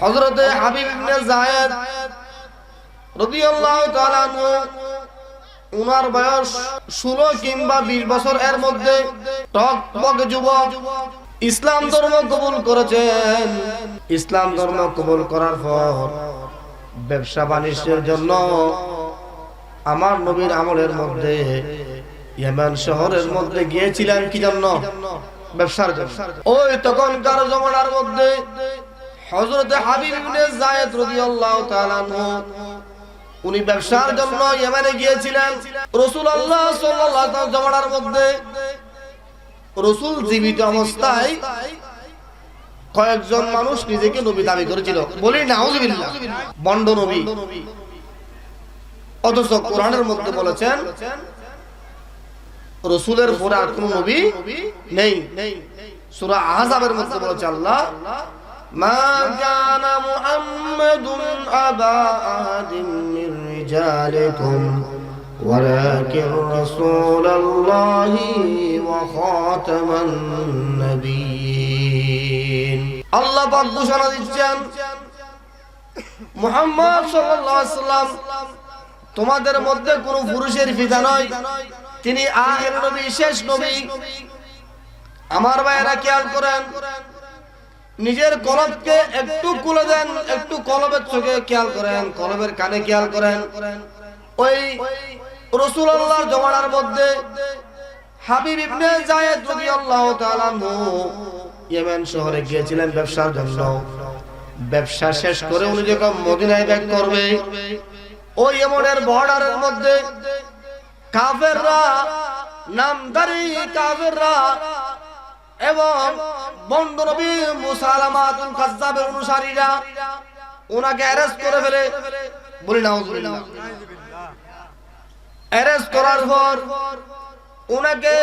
হযরতে হাবিব ইবনে যায়েদ রাদিয়াল্লাহু তাআলা আনহু উনার বয়স 16 কিংবা 20 বছর এর মধ্যে টকবকে যুবক ইসলাম ধর্ম কবুল করেছেন। ইসলাম ধর্ম কবুল করার পর ব্যবসা বাণিজ্যের জন্য আমার নবীর আমলের মধ্যে ইয়েমেন শহরের মধ্যে গিয়েছিলেন। কি জন্য? ব্যবসার জন্য। ওই তখনকার জমানার মধ্যে হযরতে হাবিব ইবনে যায়েদ রাদিয়াল্লাহু তাআলা আনহু উনি ব্যবসার জন্য ইয়েমেনে গিয়েছিলেন। রাসূলুল্লাহ সাল্লাল্লাহু আলাইহি ওয়াসাল্লাম জমানার মধ্যে রাসূল জীবিত অবস্থায় কয়েকজন মানুষ নিজেকে নবী দাবি করেছিল। বলি নাউযুবিল্লাহ, বন্ড নবী। অথচ কোরআনের মধ্যে বলেছেন রাসূলের পরে আর কোনো নবী নেই। সূরা আহজাবের মধ্যে বলেছে আল্লাহ, মা কানা মুহাম্মাদুন আবা আহাদিন মির রিজালিকুম ওয়ালাকিন রাসূলুল্লাহি ওয়া খাতামান নবিয়্যিন। আল্লাহ পাক ঘোষণা দিচ্ছেন, মুহাম্মদ সাল্লাল্লাহু আলাইহি ওয়াসাল্লাম তোমাদের মধ্যে কোনো পুরুষের পিতা নয়, তিনি আখির নবী, শেষ নবী। আমার ভাইয়েরা খেয়াল করেন, নিজের কলবকে একটু খুলে দেন, একটু কলবের চোখে খেয়াল করেন, কলবের কানে খেয়াল করেন। ওই রাসূলুল্লাহর জমানার মধ্যে হাবিব ইবনে যায়েদ রাদিয়াল্লাহু তাআলা আনহু ইয়েমেন শহরে গিয়েছিলেন ব্যবসার জন্য। ব্যবসা শেষ করে উনি যখন মদিনায় ব্যাক করবে, ওই ইয়েমেনের বর্ডারের মধ্যে কাফেররা, নামধারী কাফেররা এবং বন্ড নবী মুসালামাতুল কাজ্জাবের অনুসারীরা ওনাকে অ্যারেস্ট করে ফেলে। বলি নাউযুবিল্লাহ। অ্যারেস্ট করার পর ওনাকে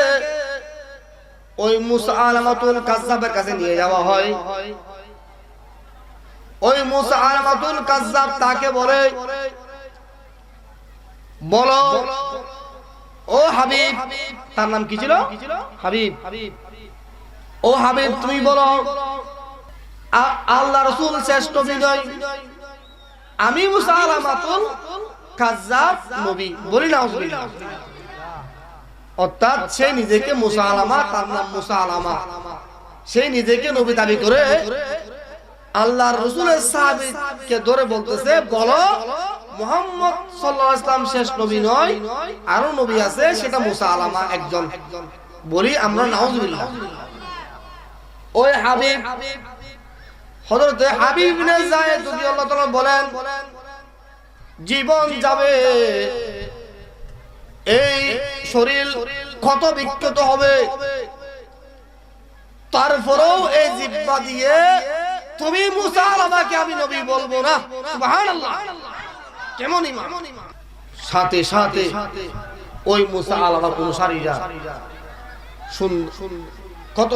ওই মুসালামাতুল কাজ্জাবের কাছে নিয়ে যাওয়া হয়। ওই মুসালামাতুল কাজ্জাব তাকে বলে, বলো ও হাবিব, তার নাম কি ছিল? হাবিব। ও হাবিব, তুমি বলো আল্লাহ রাসূল শ্রেষ্ঠ নবী, আমি মুসালামাতুল কাজ্জাব নবী। বলি নাউযুবিল্লাহ। অর্থাৎ সে নিজেকে মুসালামা, তার নাম মুসালামা, সে নিজেকে নবী দাবি করে আল্লাহর রাসূলের সাহাবীকে ধরে বলতেছে, বলো মুহাম্মদ সাল্লাল্লাহু আলাইহি ওয়াসাল্লাম শেষ নবী নয়, আরো নবী আছে, সেটা মুসালামা একজন। বলি আমরা নাউযুবিল্লাহ। ওই হাবিব, হযরতে হাবিব ইবনে যায়েদ রাদিয়াল্লাহু তাআলা বলেন, জীবন যাবে, এই শরীর ক্ষত বিক্ষত হবে, তারপরেও এই জিহ্বা দিয়ে তুমি মুসালামাকে আমি নবী বলবো না। সুবহানাল্লাহ, কেমন ঈমান! সাথে সাথে ওই মুসালামার অনুসারীরা কত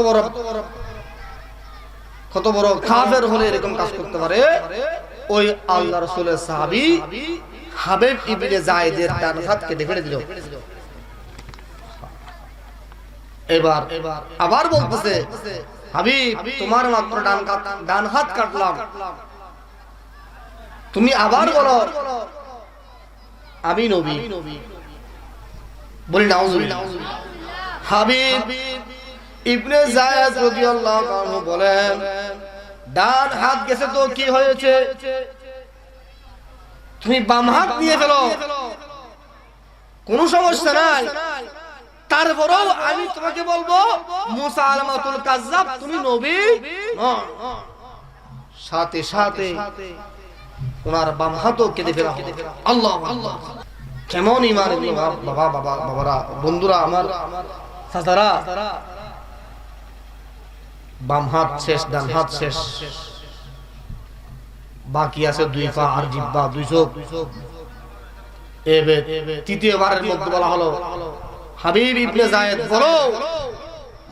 বড় কাফের হলে এরকম কাজ করতে পারে। ওই আল্লাহর রাসূলের সাহাবী হাবিব ইবনে যায়েদের ডান হাত কেটে ফেলে দিল। এবার আবার বলতেছে, হাবিব তোমার মাত্র ডান হাত কাটলাম, তুমি আবার বলো আমি নবী। বলি নাউযুবিল্লাহ। হাবিব ইবনে যায়েদ রাদিয়াল্লাহু আনহু বলেন, ডান হাত গেছে তো কি হয়েছে, তুমি বাম হাত নিয়ে ফেলো, কোনো সমস্যা নাই। তারপরেও আমি তোমাকে বলবো মুসালামাতুল কাজ্জাব তুমি নবী নও। সাথে সাথে ওনার বাম হাতও কেটে ফেলা হলো। আল্লাহু আল্লাহ, কেমন ঈমান! বাবারা, বন্ধুরা আমার, চাচারা, বাম হাত শেষ, ডান হাত শেষ, বাকি আছে দুই পা আর জিহ্বা, দুই চোখ। এবার তৃতীয়বারের মধ্যে বলা হলো, হাবিব ইবনে যায়েদ বলো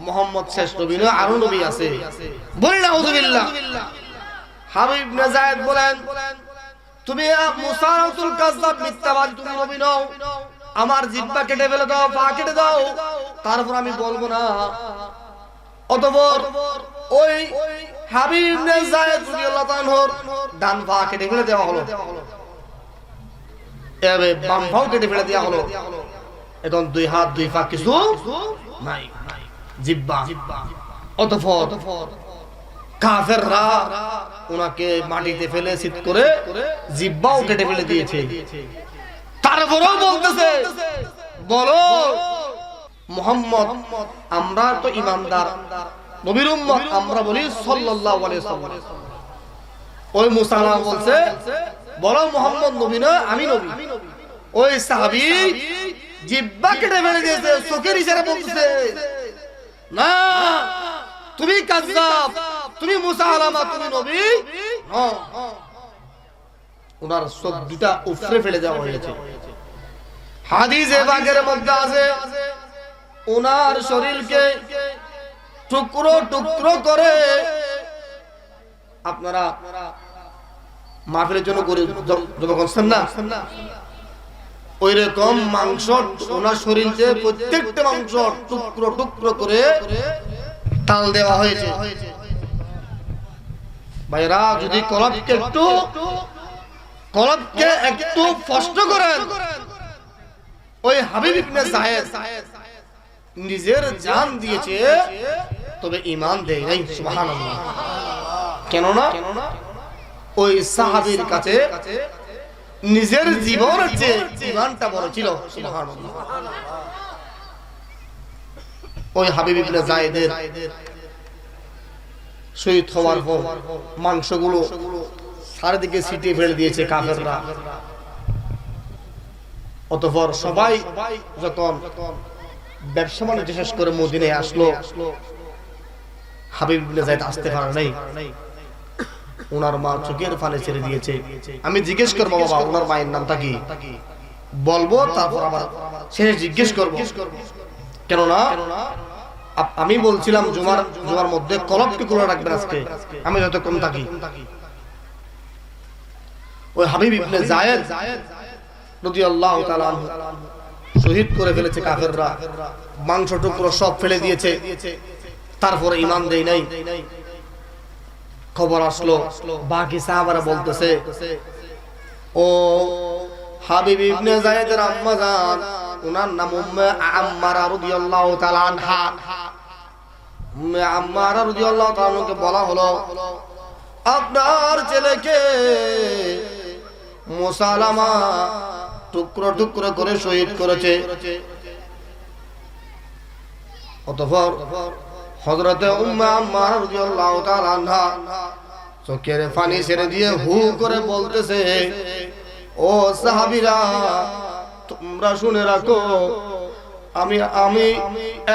মুহাম্মদ শেষ নবী নয়, আরো নবী আছে। বলি নাউযুবিল্লাহ। হাবিব ইবনে যায়েদ বলেন, তুমি মুসালামাতুল কাজ্জাব মিথ্যাবাদী, তুমি নবী নও, আমার জিহ্বা কেটে ফেলে দাও, পা কেটে দাও, তারপর আমি বলবো না। অতঃপর ওই হাবিব ইবনে যায়েদ রাদিয়াল্লাহু আনহুর ডান পা কেটে ফেলে দেওয়া হলো, এভাবে বাম পাও কেটে ফেলে দেওয়া হলো। এখন দুই হাত দুই পা কিছু নাই, জিহ্বা। অতঃপর কাফেররা ওনাকে মাটিতে ফেলে চিৎ করে জিহ্বাও কেটে ফেলে দিয়েছে। তারপরেও বলতেছে, বলো মুহাম্মদ, আমরা তো ইমানদার নবীর উম্মত, আমরা বলি সাল্লাল্লাহু আলাইহি ওয়াসাল্লাম। ওই মুসা বলছে, বলো মুহাম্মদ নবী না, আমি নবী। ওই সাহাবী জিহ্বা কেটে ফেলে দিয়েছে, চোখের ইশারা বলতেছে, না তুমি কাযযাব, তুমি মুসা আলামা, তুমি নবী না। ওনার চোখ দুটা উপরে ফেলে দেওয়া হয়েছে। হাদিসে পাকের মধ্যে আছে, ওনার শরীরকে টুকরো টুকরো করে, আপনারা মাহফিলের জন্য করে জমা করছেন না, ওই রকম মাংস ওনার শরীরে প্রত্যেকটা মাংস টুকরো টুকরো করে তাল দেওয়া হয়েছে। ভাইরা, যদি কলবকে একটু স্পষ্ট করেন, ওই হাবিব ইবনে যায়েদ নিজের জান দিয়েছে, তবে ঈমান দেয় নাই। সুবহানাল্লাহ। কেননা ওই সাহাবীর কাছে নিজের জীবনের চেয়ে ঈমানটা বড় ছিল। সুবহানাল্লাহ। ওই হাবিব ইবনে যায়েদের শহীদ হওয়ার পর মাংসগুলো চারিদিকে ছিটিয়ে ফেলে দিয়েছে কাফেররা। অতঃপর সবাই যখন ব্যবসা বাণিজ্য শেষ করে মদিনায় আসলো, হাবিব ইবনে যায়েদ আসতে পারে নাই। ওনার মা চোখের পানি ছেড়ে দিয়েছে। আমি জিজ্ঞেস করবো, বাবা ওনার মায়ের নামটা কি বলবো, তারপর আবার শেষে জিজ্ঞেস করবো। কেননা আমি বলছিলাম জুমার মধ্যে কলবকে খোলা রাখবেন আজকে, আমি যতক্ষণ থাকি। ওই হাবিব ইবনে যায়েদ রাদিয়াল্লাহু তাআলা আনহু শহীদ করে ফেলেছে কাফেররা, মাংস টুকরো সব ফেলে দিয়েছে, তারপরে ঈমান দেয় নাই। খবর আসলো, বাকি সাহাবারা বলতেছে, ও হাবিব ইবনে যায়েদের আম্মা জান, ওনার নাম উম্মে আম্মারা রাদিয়াল্লাহু তাআলা আনহা। উম্মে আম্মারা রাদিয়াল্লাহু তাআলা আনহাকে বলা হলো, আপনার ছেলেকে মুসালামা টুকরো টুকরো করে শহীদ করেছে। অতঃপর হযরতে উম্মে আম্মারা রাদিয়াল্লাহু তাআলা আনহা চোখের পানি ছেড়ে দিয়ে হু করে বলতেছে, ও সাহাবীরা, তোমরা শুনে রাখো, আমি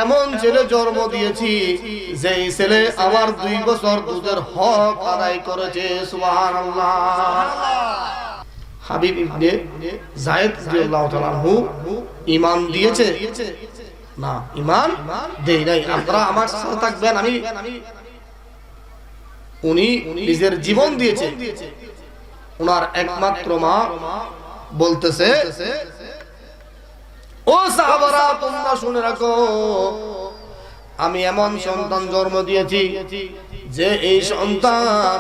এমন ছেলে জন্ম দিয়েছি যেই ছেলে আমার 2 বছর দুধের হক আদায় করেছে। সুবহানাল্লাহ। হাবিব ইবনে যায়েদ রাদিয়াল্লাহু তাআলা আনহু ঈমান দিয়েছে না, ঈমান দেয় নাই। আপনারা আমার সাথে থাকবেন, উনি নিজের জীবন দিয়েছে। ওনার একমাত্র মা বলতেছে, ও সাহাবারা, তোমরা শুনে রাখো, আমি এমন সন্তান জন্ম দিয়েছি যে এই সন্তান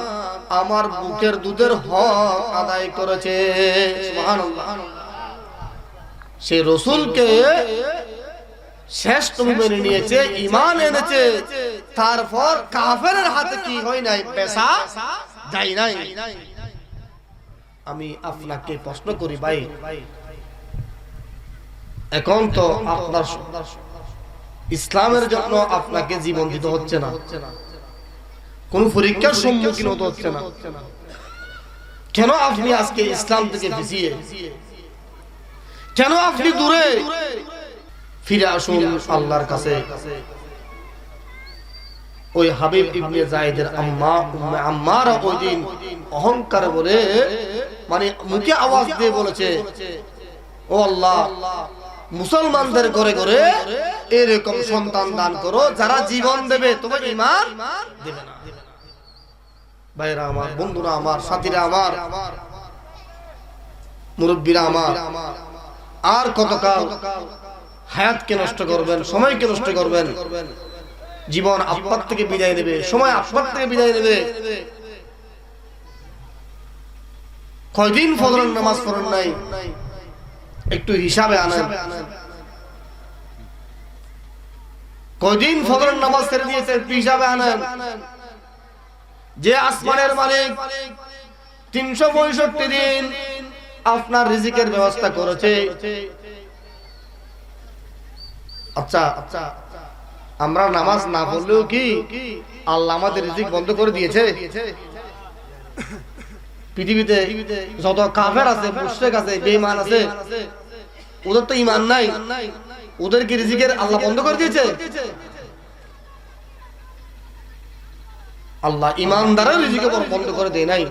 আমার বুকের দুধের হক আদায় করেছে। সুবহানাল্লাহ। সে রাসূলকে শেষ তুমি মেনে নিয়েছে, ঈমান এনেছে, তারপর কাফেরের হাতে কি হয় নাই, পেশা যায় নাই। আমি আপনাকে প্রশ্ন করি ভাই, এখন তো আপনার ইসলামের জন্য আপনাকে জীবন দিতে হচ্ছে না, কোন পরীক্ষার সম্মুখীন হতে হচ্ছে না, কেন আপনি আজকে ইসলাম থেকে পিছিয়ে, কেন আপনি দূরে? ফিরে আসুন আল্লাহর কাছে। ওই হাবিব ইবনে যায়েদের আম্মা উম্মে আম্মারা ওই দিন অহংকার বলে, মানে মুখে আওয়াজ দিয়ে বলেছে, ও আল্লাহ, মুসলমানদের ঘরে ঘরে এরকম সন্তান দান করো যারা জীবন দেবে, তবে ঈমান দেবে না। ভাইরা আমার, বন্ধুরা আমার, সাথীরা আমার, মুরব্বীরা আমার, আর কতকাল হায়াতকে নষ্ট করবেন, সময়কে নষ্ট করবেন? জীবন আপনার থেকে বিদায় নেবে, সময় আপনার থেকে বিদায় নেবে। কয়দিন ফজরের নামাজ পড়েন নাই, একটু হিসাবে আনেন। কয়দিন ফজরের নামাজ ছেড়ে দিয়েছে, একটু হিসাবে আনেন। যে আসমানের মালিক 365 দিন আপনার রিজিকের ব্যবস্থা করেছে। আচ্ছা, আমরা নামাজ না পড়লেও কি আল্লাহ আমাদের রিজিক বন্ধ করে দিয়েছে? পৃথিবীতে যত কাফের আছে, মুশরিক আছে, বেঈমান আছে, ওদের তো ঈমান নাই, ওদের কি রিজিকের আল্লাহ বন্ধ করে দিয়েছে? আল্লাহ ঈমানদারের রিজিক বন্ধ করে দেয় নাই।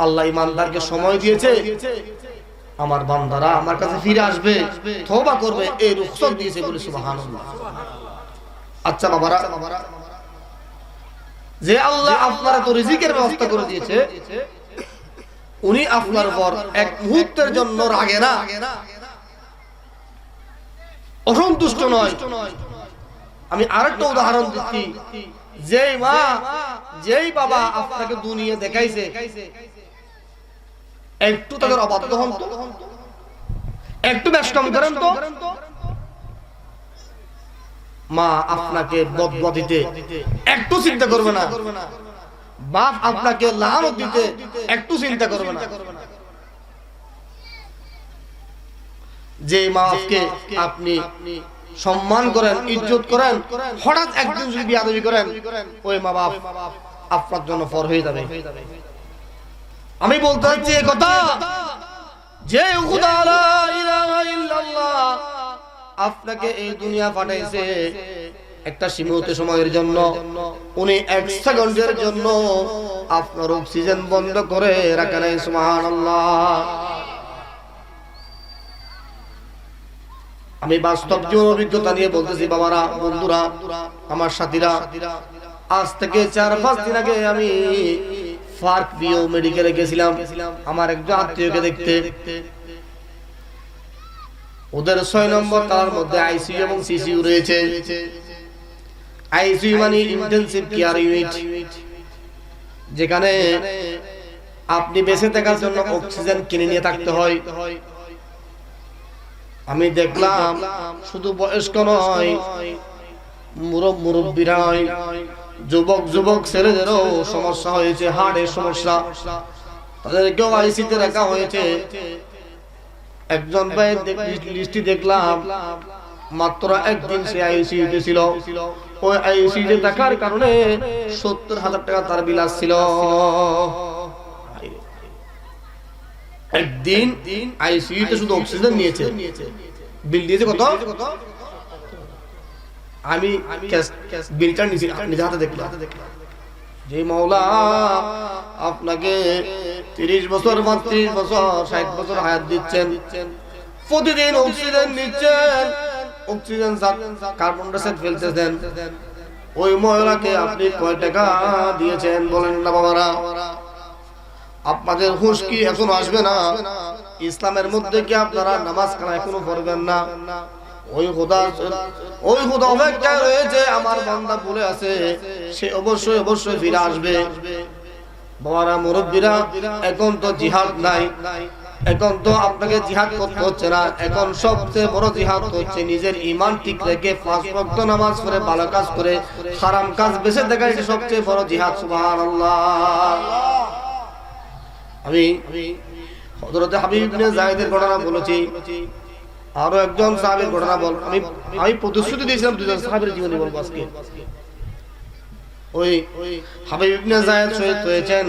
আল্লাহ ঈমানদারকে সময় দিয়েছে, আমার বান্দারা আমার কাছে ফিরে আসবে, তওবা করবে, এই রুখসত দিয়েছে বলে সুবহানাল্লাহ। আচ্ছা বাবারা, যে আল্লাহ আপনার তো রিজিকের ব্যবস্থা করে দিয়েছে, উনি আপনার উপর এক মুহূর্তের জন্য রাগে না, অসন্তুষ্ট নয়। আমি আরেকটা উদাহরণ দিচ্ছি। যেই মা, যেই বাবা আপনাকে দুনিয়া দেখাইছে, একটু তাদের অবাধ্য হন তো, একটু বেশকম করেন তো। মা আপনাকে বদদুয়া দিতে একটু চিন্তা করবে না, বাপ আপনাকে লানত দিতে একটু চিন্তা করবে না। যে মাকে আপনি সম্মান করেন, ইজ্জত করেন, হঠাৎ একদিন যদি বিয়াদবি করেন, ওই মা বাপ আপনার জন্য পর হয়ে যাবে। আমি বলতে চাচ্ছি এই কথা, যে খুদা লা ইলাহা ইল্লাল্লাহ আপনাকে এই দুনিয়া পাঠাইছে একটা সীমিত সময়ের জন্য, উনি 1 সেকেন্ডের জন্য আপনার অক্সিজেন বন্ধ করে রাখে নাই। সুবহানাল্লাহ। আমি বাস্তব জীবন অভিজ্ঞতা নিয়ে বলতেছি বাবারা, বন্ধুরা, আমার সাথীরা। আজ থেকে 4-5 দিন আগে আমি ফার্ক বিও মেডিকেলে গেছিলাম আমার একজন আত্মীয়কে দেখতে। ওদের 6 নম্বর তার মধ্যে আইসিইউ এবং সিসিইউ রয়েছে। আইসিইউ মানে ইন্টেনসিভ কেয়ার ইউনিট, যেখানে আপনি বেঁচে থাকার জন্য অক্সিজেন কিনে নিয়ে থাকতে হয়। আমি দেখলাম শুধু বয়স্ক নয়, মুরব্বীরা নয়, যুবক ছেলেদেরও সমস্যা হয়েছে, হার্টের সমস্যা, তাদেরকেও আইসিইউতে রাখা হয়েছে। একজন ভাই লিস্টে দেখলাম মাত্র একদিন সে আইসিইউতে ছিল। ওই আইসিইউতে থাকার কারণে 70,000 টাকা তার বিল আসছিল। একদিন আইসিইউতে শুধু অক্সিজেন নিয়েছে, বিল দিয়েছে কত? আমি বিলটা নিজে হাতে দেখলাম। যে মাওলা আপনাকে 30 বছর, 32 বছর, 60 বছর হায়াত দিচ্ছেন, প্রতিদিন অক্সিজেন নিচ্ছেন, অক্সিজেন কার্বন ডাইঅক্সাইড ফেলতেছেন, ওই মহিলাকে আপনি কয় টাকা দিয়েছেন বলেন না বাবারা? আপনাদের হুঁশ কি এখনো আসবে না? ইসলামের মধ্যে কি আপনারা নামাজ কানা এখনো পড়বেন না? ওই খোদা অপেক্ষায় রয়েছে, আমার বান্দা বলে আছে, সে অবশ্যই ফিরে আসবে। বাবারা, মুরব্বীরা, এখন তো জিহাদ নাই, এখন তো আপনাকে জিহাদ করতে হচ্ছে না। এখন সবচেয়ে বড় জিহাদ হচ্ছে নিজের ঈমান ঠিক রেখে 5 ওয়াক্ত নামাজ পড়ে ভালো কাজ করে হারাম কাজ বেঁচে থাকা, এটা সবচেয়ে বড় জিহাদ। সুবহানাল্লাহ। আমি হযরত হাবিব ইবনে যায়েদের ঘটনা বলেছি, আরো একজন সাহাবীর ঘটনা বল। আমি প্রতিশ্রুতি দিয়েছিলাম 2জন সাহাবীর জীবনী বলবো আজকে। ওই হাবিব ইবনে যায়েদ শহীদ হয়েছেন,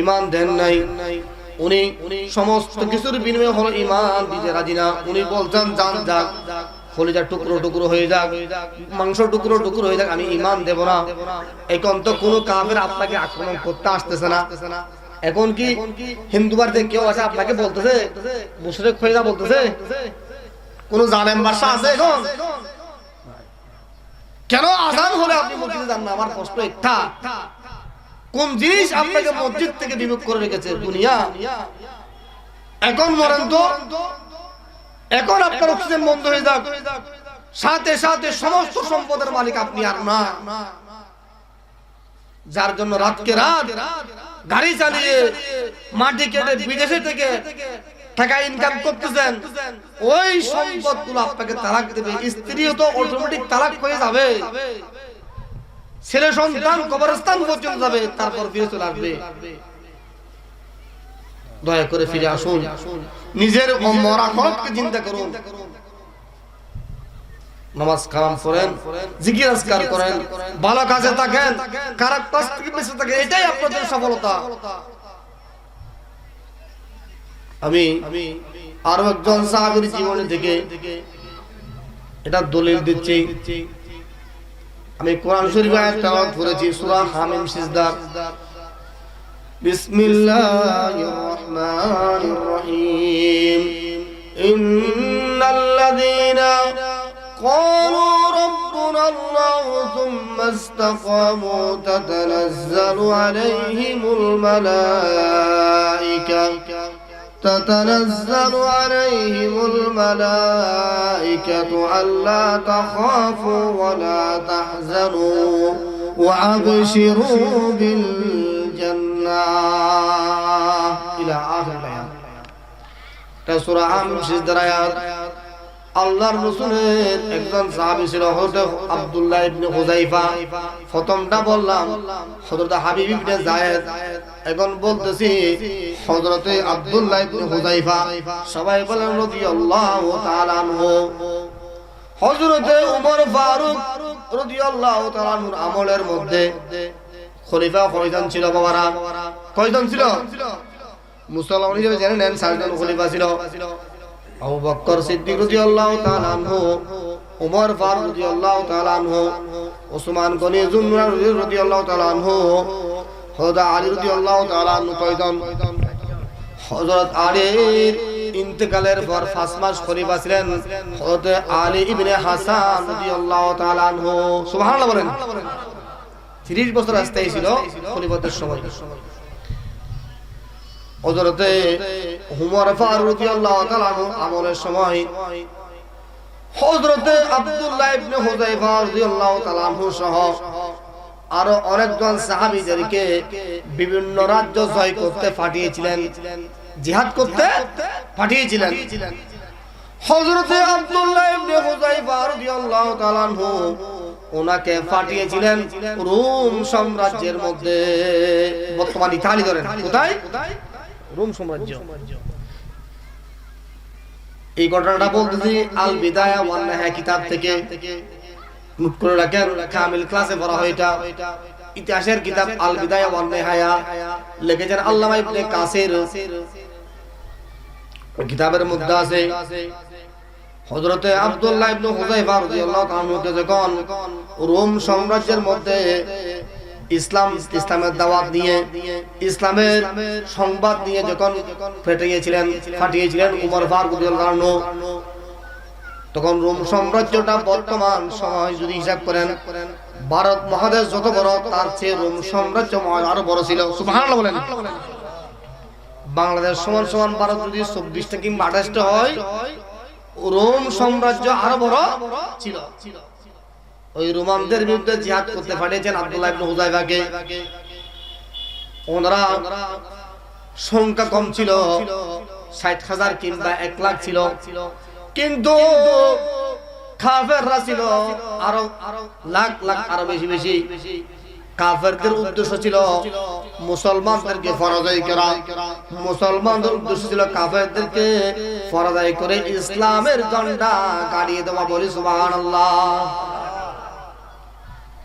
ঈমান দেন নাই। উনি সমস্ত কিছুর বিনিময়ে হলো ঈমান দিতে রাজি না। উনি বলছেন জান যাক, কলিজা টুকরো হয়ে যাক, মাংস টুকরো হয়ে যাক, আমি ঈমান দেব না। এখন তো কোনো কাফের আপনাকে আক্রমণ করতে আসতেছে না। এখন কি হিন্দু বাড়িতে কেউ আছে আপনাকে বলতেছে মুশরিক হয়ে যা বলতেছে? কোন জালেম বাদশা আছে এখন? কেন আযান হলে আপনি মসজিদে যান না? আমার প্রশ্ন একটা, কোন জিনিস আপনাকে মসজিদ থেকে বিমুখ করে রেখেছে? দুনিয়া। এখন মরেন তো, এখন আপনার অক্সিজেন বন্ধ হয়ে যাক, সাথে সাথে সমস্ত সম্পদের মালিক আপনি আর না, যার জন্য রাতকে রাত গাড়ি চালিয়ে মাটি কেটে বিদেশে থেকে টাকা ইনকাম করতেছেন, ওই সম্পদগুলো আপনাকে তালাক দেবে। স্ত্রীও তো অটোমেটিক তালাক হয়ে যাবে, ছেলে সন্তান কবরস্থান পর্যন্ত যাবে, তারপর ফিরে চলে আসবে। দয়া করে ফিরে আসুন, নিজের মরা খরচকে চিন্তা করুন, নামাজ কালাম পড়েন, জিকির আজকার করেন, ভালো কাজে থাকেন, খারাপ কাজ থেকে বেঁচে থাকেন, এটাই আপনাদের সফলতা। আমি আরো একজন সাহাবীর জীবনী থেকে এটা দলিল দিচ্ছি। আমি কোরআন শরীফ আয়াত তেলাওয়াত করেছি, সূরা হামিম সিজদা। বিসমিল্লাহির রহমানির রহিম। ইন্নাল্লাযীনা قالوا ربنا الله ثم استقاموا تتنزل عليهم الملائكة ألا تخافوا ولا تحزنوا وأبشروا بالجنة إلى آخر الآيات। سورة হামিম সিজদার আয়াত। আল্লাহর রাসূলের একজন সাহাবী ছিল হযরত আব্দুল্লাহ ইবনে হুযায়ফা। প্রথমটা বললাম হযরত হাবিব ইবনে যায়েদ, এখন বলতেছি হযরত আব্দুল্লাহ ইবনে হুযায়ফা। সবাই বলেন রাদিয়াল্লাহু তাআলা আনহু। হযরত ওমর ফারুক রাদিয়াল্লাহু তাআলা আনহুর আমলের মধ্যে খলিফা কয়জন ছিল বাবারা? কয়জন ছিল? মুসলমান হিসেবে জেনে নেন, 4 জন খলিফা ছিল। আবু বকর সিদ্দিক রাদিয়াল্লাহু তাআলা আনহু, ওমর ফারুক রাদিয়াল্লাহু তাআলা আনহু, ওসমান গনি যুননুরান রাদিয়াল্লাহু তাআলা আনহু, হযরত আলী রাদিয়াল্লাহু তাআলা আনহু। কয়জন? হযরত আলীর ইন্তেকালের পর 5 মাস খলিফা ছিলেন হযরত আলী ইবনে হাসান রাদিয়াল্লাহু তাআলা আনহু। সুবহানাল্লাহ বলেন। 30 বছর স্থায়ী ছিল খলিফাতের সময়। হযরত ওমর ফারুক রাদিয়াল্লাহু তাআলা আনহু আমলের সময় হযরত আব্দুল্লাহ ইবনে হুযায়ফা রাদিয়াল্লাহু তাআলা আনহু সহ আরো অনেকজন সাহাবীদেরকে বিভিন্ন রাজ্য জয় করতে পাঠিয়েছিলেন, জিহাদ করতে পাঠিয়েছিলেন। হযরত আব্দুল্লাহ ইবনে হুযায়ফা রাদিয়াল্লাহু তাআলা আনহু ওনাকে পাঠিয়েছিলেন রোম সাম্রাজ্যের মধ্যে, বর্তমান ইতালি ধরেন, কোথায়? রোম সাম্রাজ্য। এই ঘটনাটা বলতেছি আল বিদায়া ওয়ান নিহায়া কিতাব থেকে, নোট করে রাখেন, কামিল ক্লাসে পড়া হয় এটা। ইতিহাসের কিতাব আল বিদায়া ওয়ান নিহায়া লিখেছেন আল্লামা ইবনে কাসির। ওই কিতাবের মধ্যে আছে হযরত আব্দুল্লাহ ইবনে হুযায়ফা রাদিয়াল্লাহু তাআলা আনহু যখন রোম সাম্রাজ্যের মধ্যে ইসলামের দাওয়াত দিয়ে, ইসলামের সংবাদ নিয়ে যখন ফাটিয়েছিলেন ওমর ফারুক রাদিয়াল্লাহু আনহু, তখন রোম সাম্রাজ্যটা বর্তমান সময় যদি হিসাব করেন ভারত মহাদেশ যত বড়, তার চেয়ে রোম সাম্রাজ্য আরো বড় ছিল। সুবহানাল্লাহ বলেন। বাংলাদেশ সমান সমান ভারত যদি 24টা কিংবা 28টা হয়, রোম সাম্রাজ্য আরো বড় ছিল। ওই রোমানদের বিরুদ্ধে জিহাদ করতে পাঠিয়েছেন আব্দুল্লাহ ইবনে হুযায়ফাকে। ওনারা সংখ্যা কম ছিল, 60,000 কিংবা 1 লাখ ছিল, কিন্তু কাফেররা ছিল আরো লাখ লাখ, আরো বেশি বেশি। কাফেরদের উদ্দেশ্য ছিল মুসলমানদেরকে পরাজয় করা, মুসলমানদের উদ্দেশ্য ছিল কাফেরদেরকে পরাজয় করে ইসলামের ঝান্ডা গাড়িয়ে দেওয়া। বলি সুবহানাল্লাহ।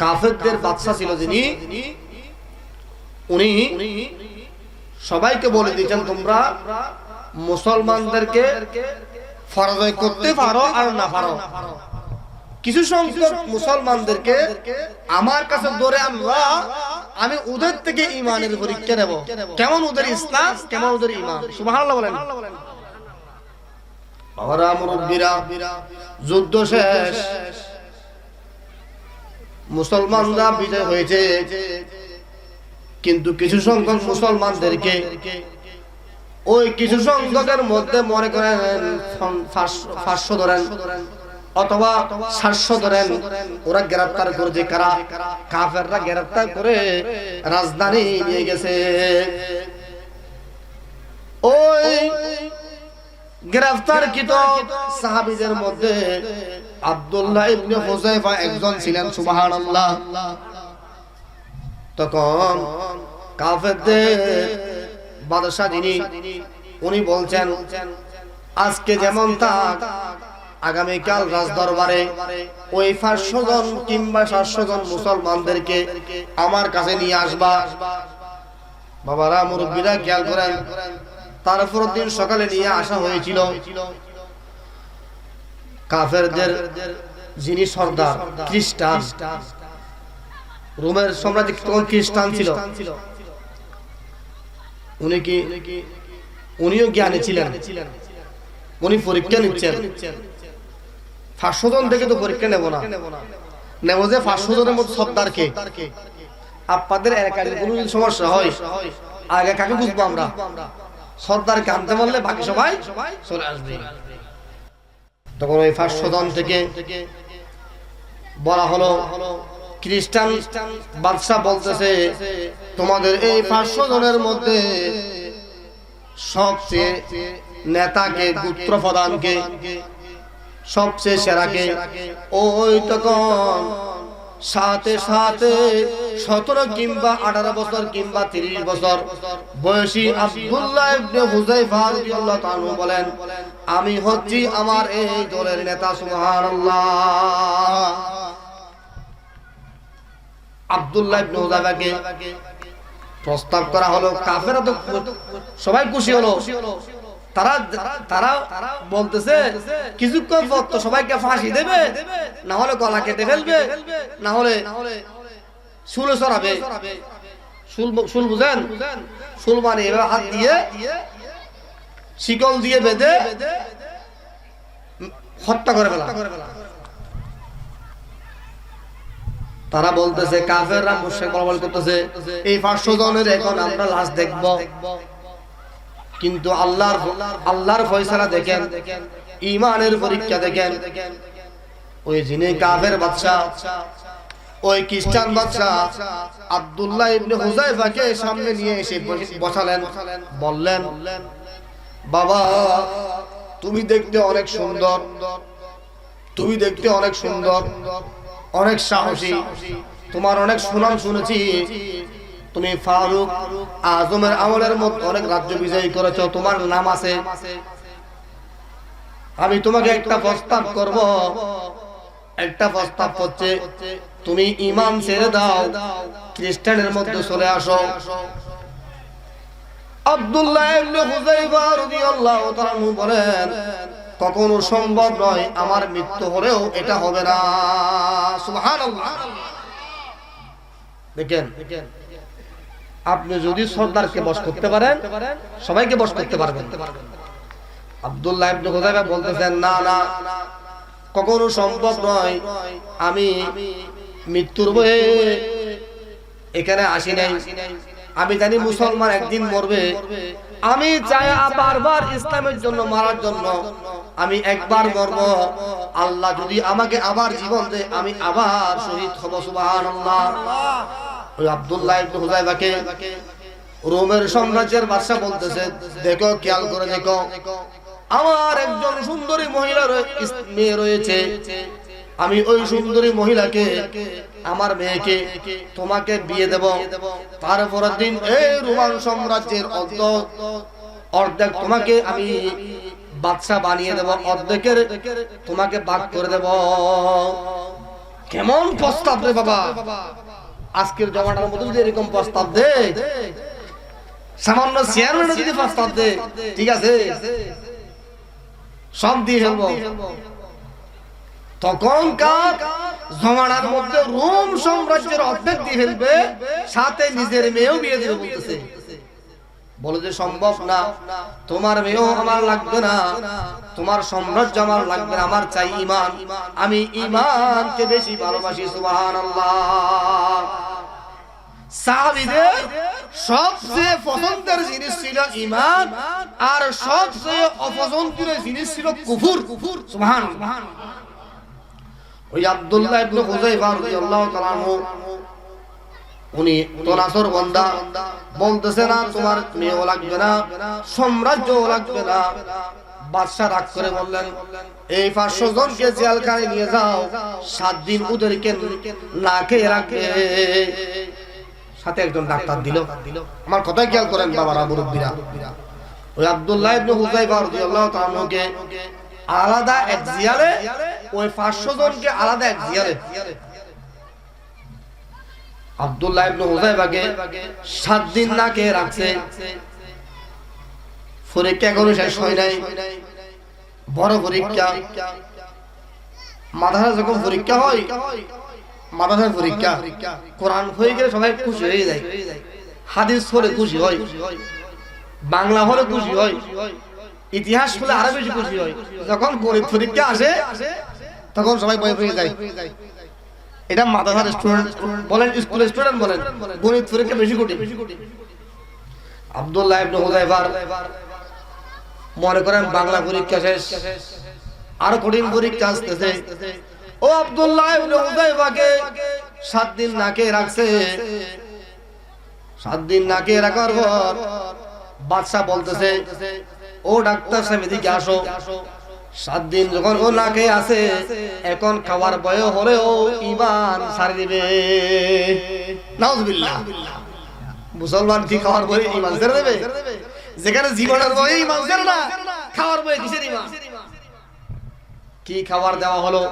কাফেরদের বাদশা ছিল যিনি, উনি সবাইকে বলে দিয়েছেন তোমরা মুসলমানদেরকে পরাজয় করতে পারো আর না পারো, কিছু সংখ্যক মুসলমানদেরকে আমার কাছে ধরে আনবা, আমি ওদের থেকে ঈমানের পরীক্ষা নেব, কেমন ওদের ইসলাম, কেমন ওদের ঈমান। সুবহানাল্লাহ বলেন। বাবারা মুরব্বিরা, যুদ্ধ শেষ, মুসলমানরা বিজয় হয়েছে, কিন্তু কিছু সংখ্যক মুসলমানদেরকে, ওই কিছু সংখ্যকের মধ্যে মনে করেন 500 ধরেন, অথবা 700 ধরেন, ওরা গ্রেফতার করেছে কারা? কাফেররা গ্রেফতার করে রাজধানী নিয়ে গেছে। ওই গ্রেফতারকৃত সাহাবীদের মধ্যে আব্দুল্লাহ ইবনে হুযায়ফা একজন ছিলেন। সুবহানাল্লাহ। তখন কাফেরদের বাদশা যিনি, উনি বলছেন আজকে যেমন থাক, আগামীকাল রাজদরবারে ওই 500 জন কিংবা 700 জন মুসলমানদেরকে আমার কাছে নিয়ে আসবা। বাবারা, মুরব্বীরা খেয়াল করেন, তারপর দিন সকালে নিয়ে আসা হয়েছিল। কাফেরদের যিনি সর্দার, খ্রিস্টান, রোমের সাম্রাজ্য তখন খ্রিস্টান ছিল, উনিও জ্ঞানী ছিলেন। উনি পরীক্ষা নিচ্ছেন। 500 জন থেকে তো পরীক্ষা নেব না, নেব যে 500 জনের মধ্যে সর্দারকে। আপনাদের এলাকায় কোনো সমস্যা হয়, আগে কাকে বুঝবো আমরা? সর্দারকে আনতে পারলে বাকি সবাই চলে আসবে। তখন ওই 500 জন থেকে বলা হলো, খ্রিস্টান বাদশা বলতেছে তোমাদের এই 500 জনের মধ্যে সবচেয়ে নেতাকে, গোত্র প্রধানকে, সবচেয়ে সেরাকে। ওই তখন সাথে 17 কিংবা 18 বছর কিংবা 30 বছর বয়সী আব্দুল্লাহ ইবনে হুযায়ফা রাদিয়াল্লাহু তাআলা বলেন, আমি হচ্ছি আমার এই দলের নেতা। সুবহানাল্লাহ। আব্দুল্লাহ ইবনে হুযায়ফাকে প্রস্তাব করা হলো। কাফেররা তো সবাই খুশি হলো। তারা বলতেছে কিছুক্ষণ পর তো সবাইকে ফাঁসি দেবে, না হলে গলা কেটে ফেলবে, না হলে শুলে চড়াবে। শুল বুঝেন? শুল মানে এভাবে হাত দিয়ে শিকল দিয়ে বেঁধে হত্যা করে ফেলা। তারা বলতেছে, কাফেররা মুশরিক বলবল করতেছে, এই 500 জনের এখন আমরা লাশ দেখব, কিন্তু আল্লাহর ফয়সালা দেখেন, ঈমানের পরীক্ষা দেখেন। ওই যিনি কাফের বাদশা, ওই খ্রিস্টান বাদশা আব্দুল্লাহ ইবনে হুযায়ফাকে সামনে নিয়ে এসে বসালেন। বললেন, বাবা তুমি দেখতে অনেক সুন্দর, তুমি দেখতে অনেক সুন্দর, অনেক সাহসী, তোমার অনেক সুনাম শুনেছি, তুমি ফারুক আজমের আমলের মধ্যে অনেক রাজ্য বিজয়ী করেছো, তোমার নাম আছে। আমি তোমাকে একটা প্রস্তাব করব। একটা প্রস্তাব হচ্ছে, তুমি ঈমান ছেড়ে দাও, খ্রিস্টানের মধ্যে চলে আসো। আব্দুল্লাহ ইবনে হুযায়ফা রাদিয়াল্লাহু তাআলা বলেন, কখনো সম্ভব নয়, আমার মৃত্যু হলেও এটা হবে না। সুবহানাল্লাহ। দেখেন, আপনি যদি সর্দারকে বশ করতে পারেন, সবাইকে বশ করতে পারবেন। আব্দুল্লাহ ইবনে হুযায়ফা বলতেছেন, না না, কখনো সম্ভব নয়, আমি মৃত্যুর ভয়ে এখানে আসি নাই। আমি জানি মুসলমান একদিন মরবে। আমি চাই বারবার ইসলামের জন্য মারার জন্য, আমি একবার মরব। আল্লাহ যদি আমাকে আবার জীবন দেয়, আমি আবার শহীদ হব। সুবহানাল্লাহ। ওই আব্দুল্লাহ ইবনে হুযায়ফাকে রোমের সাম্রাজ্যের বাদশা বলতেছে, দেখো, খেয়াল করে দেখো, আমার একজন সুন্দরী মহিলা মেয়ে রয়েছে, আমি ওই সুন্দরী মহিলাকে, আমার মেয়েকে তোমাকে বিয়ে দেব। তারপরের দিন এই রোমান সাম্রাজ্যের অর্ধেক তোমাকে আমি বাদশা বানিয়ে দেব, অর্ধেকের তোমাকে ভাগ করে দেব। কেমন প্রস্তাব রে বাবা! আজকের জমানার মধ্যে যদি এরকম প্রস্তাব দে, সামান্য চেয়ারম্যান যদি প্রস্তাব দে, ঠিক আছে, সব দিয়ে ফেলবো। তখনকার জমানার মধ্যে রোম সাম্রাজ্যের অর্ধেক দিয়ে ফেলবে, সাথে নিজের মেয়েও বিয়ে দেবে বলতেছে। বলে যে সম্ভব না, তোমার মেয়েও আমার লাগবে না, তোমার সাম্রাজ্য আমার লাগবে না, আমার চাই ঈমান। আমি ঈমানকে বেশি ভালোবাসি। সুবহানাল্লাহ। সাহাবীদের সবচেয়ে পছন্দের জিনিস ছিল ঈমান, আর সবচেয়ে অপছন্দের জিনিস ছিল কুফর। সুবহানাল্লাহ। ওই আব্দুল্লাহ ইবনে হুযায়ফা রাদিয়াল্লাহু তাআলা আনহু উনি তো নাফরবান্দা বলতেছে না তোমার মেয়েও লাগবে না সাম্রাজ্যও লাগবে না। বাদশা রাগ করে বললেন এই 500 জনকে জেলখানায় নিয়ে যাও, 7 দিন ওদেরকে না খেয়ে রাখবে। সাথে একজন ডাক্তার দিল। আমার কথা খেয়াল করেন বাবারা মুরব্বিরা, ওই আব্দুল্লাহ ইবনে হুযায়ফা রাদিয়াল্লাহু তাআলা আনহুকে আলাদা এক জিয়ারে, ওই 500 জনকে আলাদা এক জিয়ারে। আব্দুল্লাহ ইবনে হুযায়ফাকে 7 দিন না খেয়ে রাখছে। পরীক্ষা এখনো শেষ হয় নাই, বড় পরীক্ষা। মাদ্রাসা যখন পরীক্ষা হয়, মাদ্রাসার পরীক্ষা, কোরআন হয়ে গেলে সবাই খুশি হয়ে যায়, হাদিস হলে খুশি হয়, বাংলা হলে খুশি হয়, ইতিহাস হলে আরো বেশি খুশি হয়। যখন গণিত পরীক্ষা আসে তখন সবাই ভয় পেয়ে যায়। এটা মাদ্রাসার স্টুডেন্ট বলেন, স্কুলের স্টুডেন্ট বলেন, গণিত পরীক্ষা বেশি কঠিন। আব্দুল্লাহ ইবনে হুযায়ফার মনে করেন বাংলা পরীক্ষা শেষ, আরো কঠিন পরীক্ষা আসতেছে। ও আব্দুল্লাহ ইবনে হুযায়ফাকে 7 দিন না খেয়ে রাখছে। 7 দিন না খেয়ে রাখার পর বাদশা বলতেছে ও ডাক্তার সাহেব এদিকে আসো। 7 দিন যখন ও না খেয়ে আছে, এখন খাওয়ার বয়স হলেও ঈমান ছাড়ি দিবে। নাউযুবিল্লাহ। মুসলমান কি খাওয়ার বয়সে ঈমান ছেড়ে দেবে? যেখানে জীবনের বয়সে ঈমান ছেড়ে না, খাওয়ার বয়সে কিসের ঈমান? কি খাবার দেওয়া হলো?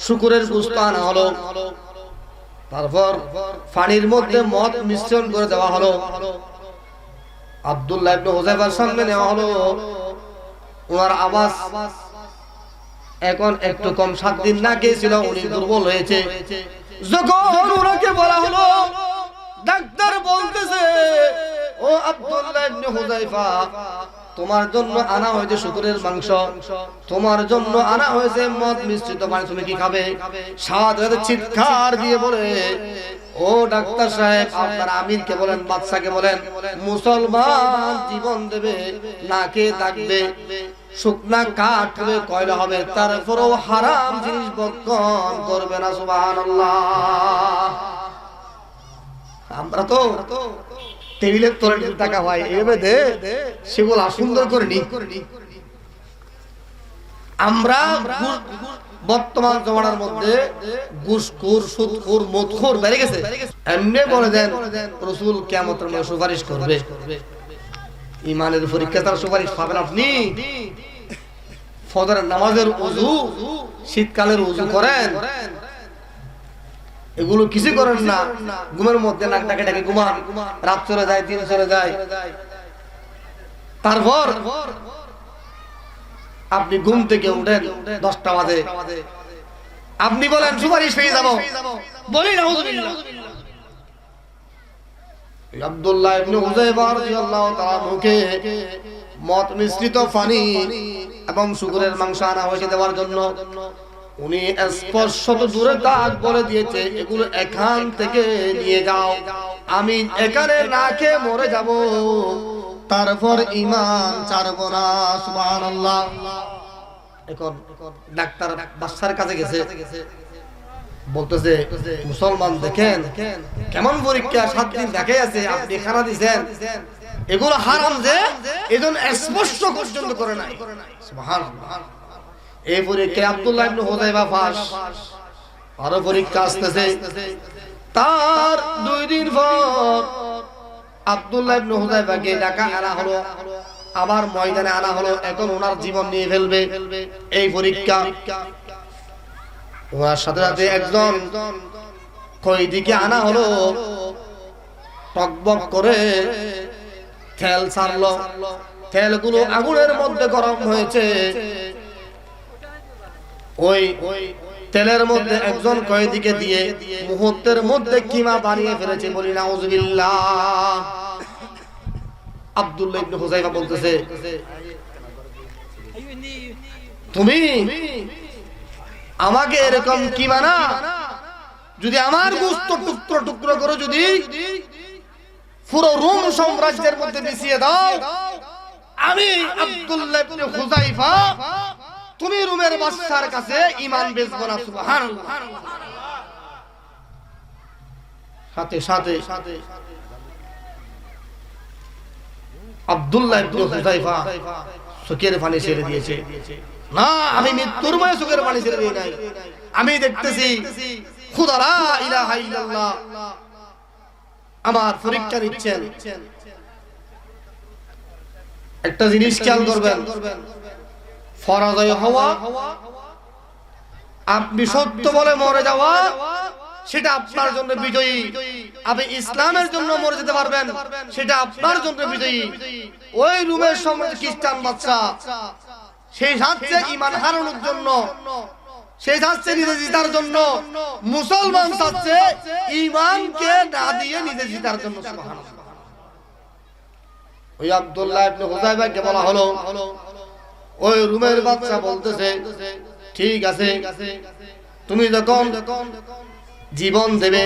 শুকরের গোশত আনা হলো, তারপর পানির মধ্যে মদ মিশ্রণ করে দেওয়া হলো, আব্দুল্লাহ ইবনে হুযায়ফার সামনে নেওয়া হলো। ওনার আওয়াজ এখন একটু কম, 7 দিন না খেয়েছিল, উনি দুর্বল হয়েছে। যখন ওনাকে বলা হলো, ডাক্তার বলতেছে ও আব্দুল্লাহ ইবনে হুযায়ফা, তোমার জন্য আনা হয়েছে শুকরের মাংস, তোমার জন্য আনা হয়েছে মদ মিশ্রিত পানি, তুমি কি খাবে? সাথে চিৎকার দিয়ে বলে ও ডাক্তার সাহেব, আপনার আমিরকে বলেন, বাদশাকে বলেন, মুসলমান জীবন দেবে, না খেয়ে থাকবে, শুকনা কাঠ হবে, কয়লা হবে, তারপরেও হারাম জিনিস ভক্ষণ করবে না। সুবহানাল্লাহ। আমরা তো টেবিলের তলে টাকা হয় এভাবে দে, সেগুলো সুন্দর করে নি। আমরা বর্তমান জমানার মধ্যে ঘুষখোর, সুদখোর, মদখোর বেড়ে গেছে। এমনি বলে দেন রাসূল কিয়ামতের মাঠে সুপারিশ করবে। ঈমানের পরীক্ষা তার সুপারিশ পাবেন আপনি? ফজরের নামাজের ওযু, শীতকালের ওযু করেন, এগুলো কিছু করেন না, ঘুমের মধ্যে নাক ডাকে ডাকে ঘুমান, রাত চলে যায়, দিন চলে যায়। তারপর আপনি ঘুম থেকে উঠেন 10টা বাজে, আপনি বলেন সুপারিশ পেয়ে যাবো, বলি নাউযুবিল্লাহ। আব্দুল্লাহ ইবনে হুযায়ফা রাদিয়াল্লাহু তাআলা মুখে মদ মিশ্রিত পানি এবং শুকরের মাংস আনা হয়েছে দেওয়ার জন্য। উনি স্পষ্ট দূরে দাগ বলে দিয়েছে, এগুলো এখান থেকে নিয়ে যাও, আমি এখানে না খেয়ে মরে যাব, তারপর ঈমান ছাড়ব না। সুবহানাল্লাহ। এখন ডাক্তার বাদশার কাছে গেছে, বলতেছে মুসলমান দেখেন কেমন পরীক্ষা, 7 দিন দেখে আছে, আপনি খানা দিয়েছেন, এগুলো হারাম যে এজন্য স্পষ্ট পর্যন্ত করে নাই। সুবহানাল্লাহ। এই পরীক্ষায় আব্দুল্লাহ ইবনে হুযায়ফা পাস। আরো পরীক্ষা আসতেছে। তার 2 দিন পর আব্দুল্লাহ ইবনে হুযায়ফাকে ঢাকা আনা হলো, আবার ময়দানে আনা হলো। এখন ওনার জীবন নিয়ে ফেলবে এই পরীক্ষা। ওনার সাথে সাথে একজন কয়েদিকে আনা হলো, টকবক করে তেল ছাড়লো, তেলগুলো আগুনের মধ্যে গরম হয়েছে। ওই তেলের মধ্যে একজন কয়েদিকে দিয়ে মুহূর্তের মধ্যে কিমা বানিয়ে ফেলেছে, বলি নাউযুবিল্লাহ। আব্দুল্লাহ ইবনে হুযায়ফা বলতেছে তুমি আমাকে এরকম কিমা না, যদি আমার গোশত টুকরো টুকরো করে যদি পুরো রোম সাম্রাজ্যের মধ্যে মিশিয়ে দাও, আমি আব্দুল্লাহ ইবনে হুযায়ফা তুমি রুমের বাদশার কাছে ঈমান বেচবো না। সুবহানাল্লাহ। সাথে সাথে আব্দুল্লাহ ইবনে হুযায়ফা চোখের পানি ছেড়ে দিয়েছে। না, আমি মৃত্যুর ভয়ে চোখের পানি ছেড়ে দিই নাই। আমি দেখতেছি খোদা লা ইলাহা ইল্লাল্লাহ আমার পরীক্ষা নিচ্ছেন। একটা জিনিস খেয়াল করবেন, পরাজয় হওয়া, আপনি সত্য বলে মরে যাওয়া, সেটা আপনার জন্য বিজয়ী। আপনি ইসলামের জন্য মরে যেতে পারবেন, সেটা আপনার জন্য বিজয়ী। ওই রুমের সামনে খ্রিস্টান বাচ্চা, সেই যাচ্ছে ঈমান হারানোর জন্য, সেই যাচ্ছে নিজে জিতার জন্য। মুসলমান যাচ্ছে ঈমানকে না দিয়ে নিজে জিতার জন্য। সুবহানাল্লাহ। ওই আব্দুল্লাহ ইবনে হুযায়ফাকে বলা হলো, ওই রুমের বাচ্চা বলতেছে, ঠিক আছে, তুমি যখন জীবন দেবে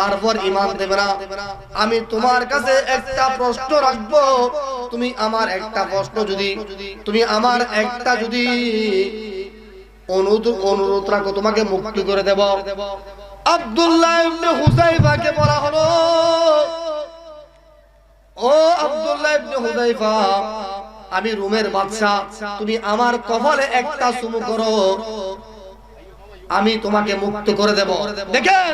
তারপর ঈমান দেবে না, আমি তোমার কাছে একটা প্রশ্ন রাখবো। তুমি আমার একটা প্রশ্ন যদি, তুমি আমার একটা যদি অনুরোধ রাখো, তোমাকে মুক্তি করে দেব। আব্দুল্লাহ ইবনে হুযায়ফাকে বলা হলো, ও আব্দুল্লাহ ইবনে হুযায়ফা, আমি রুমের বাদশা, তুমি আমার কপালে একটা চুমু করো, আমি তোমাকে মুক্ত করে দেব। দেখেন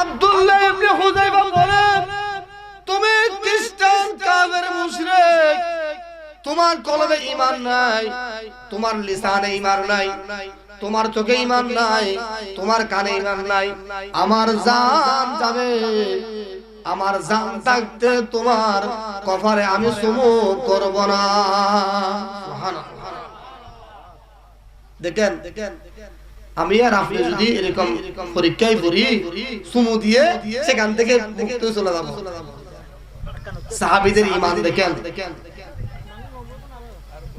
আব্দুল্লাহ ইবনে হুযায়ফা বলেন, তুমি খ্রিস্টান, কাফের, মুশরিক, তোমার কলবে ঈমান নাই, তোমার লিসানে ঈমান নাই, তোমার চোখে ঈমান নাই, তোমার কানে ঈমান নাই। আমার জান যাবে, আমার জান থাকতে তোমার কপালে আমি চুমু করব না। সুবহানাল্লাহ। দেখেন আমি আর আপনি যদি এরকম পরীক্ষায় পড়ি, চুমু দিয়ে সেখান থেকে মুক্ত চলে যাব। সাহাবীদের ঈমান দেখেন,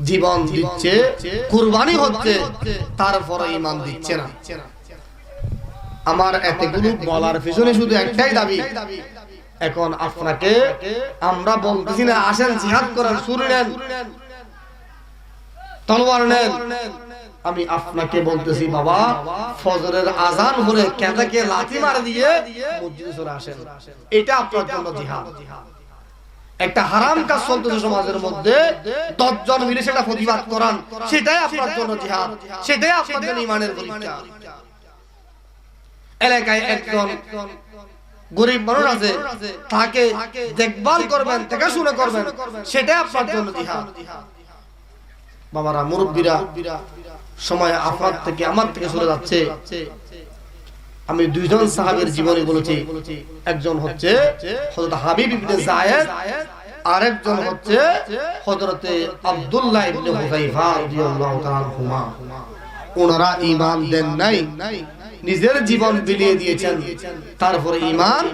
জীবন দিচ্ছে, কুরবানি হচ্ছে, তারপরে ঈমান দিচ্ছে না। আমার এতগুলো বলার পিছনে শুধু একটাই দাবি, এখন আপনাকে আমরা বলতেছি না আসেন জিহাদ করার, ছুরি নেন, তলোয়ার নেন। আমি আপনাকে বলতেছি, বাবা ফজরের আজান হলে কেদাকে লাথি মার দিয়ে মসজিদে চলে আসেন, এটা আপনার জন্য জিহাদ। একটা হারাম কাজ চলতেছে সমাজের মধ্যে, 10 জন মিলে সেটা প্রতিবাদ করান, সেটাই আপনার জন্য জিহাদ, সেটাই আপনার জন্য ঈমানের পরীক্ষা। এলাকায় একজন গরিব মানুষ আছে, তাকে দেখভাল করবেন, দেখাশোনা করবেন, সেটাই আপনার জন্য জিহাদ। বাবারা, মুরব্বীরা, সময় আপনার থেকে আমার থেকে চলে যাচ্ছে। আমি দুইজন সাহাবীর জীবনী বলেছি, একজন হচ্ছে হযরত হাবিব ইবনে যায়েদ, আরেকজন হচ্ছে হযরত আব্দুল্লাহ ইবনে হুযায়ফা রাদিয়াল্লাহু তাআলা আনহুমা। ওনারা ঈমান দেন নাই, নিজের জীবন বিলিয়ে দিয়েছেন, তারপরে ঈমান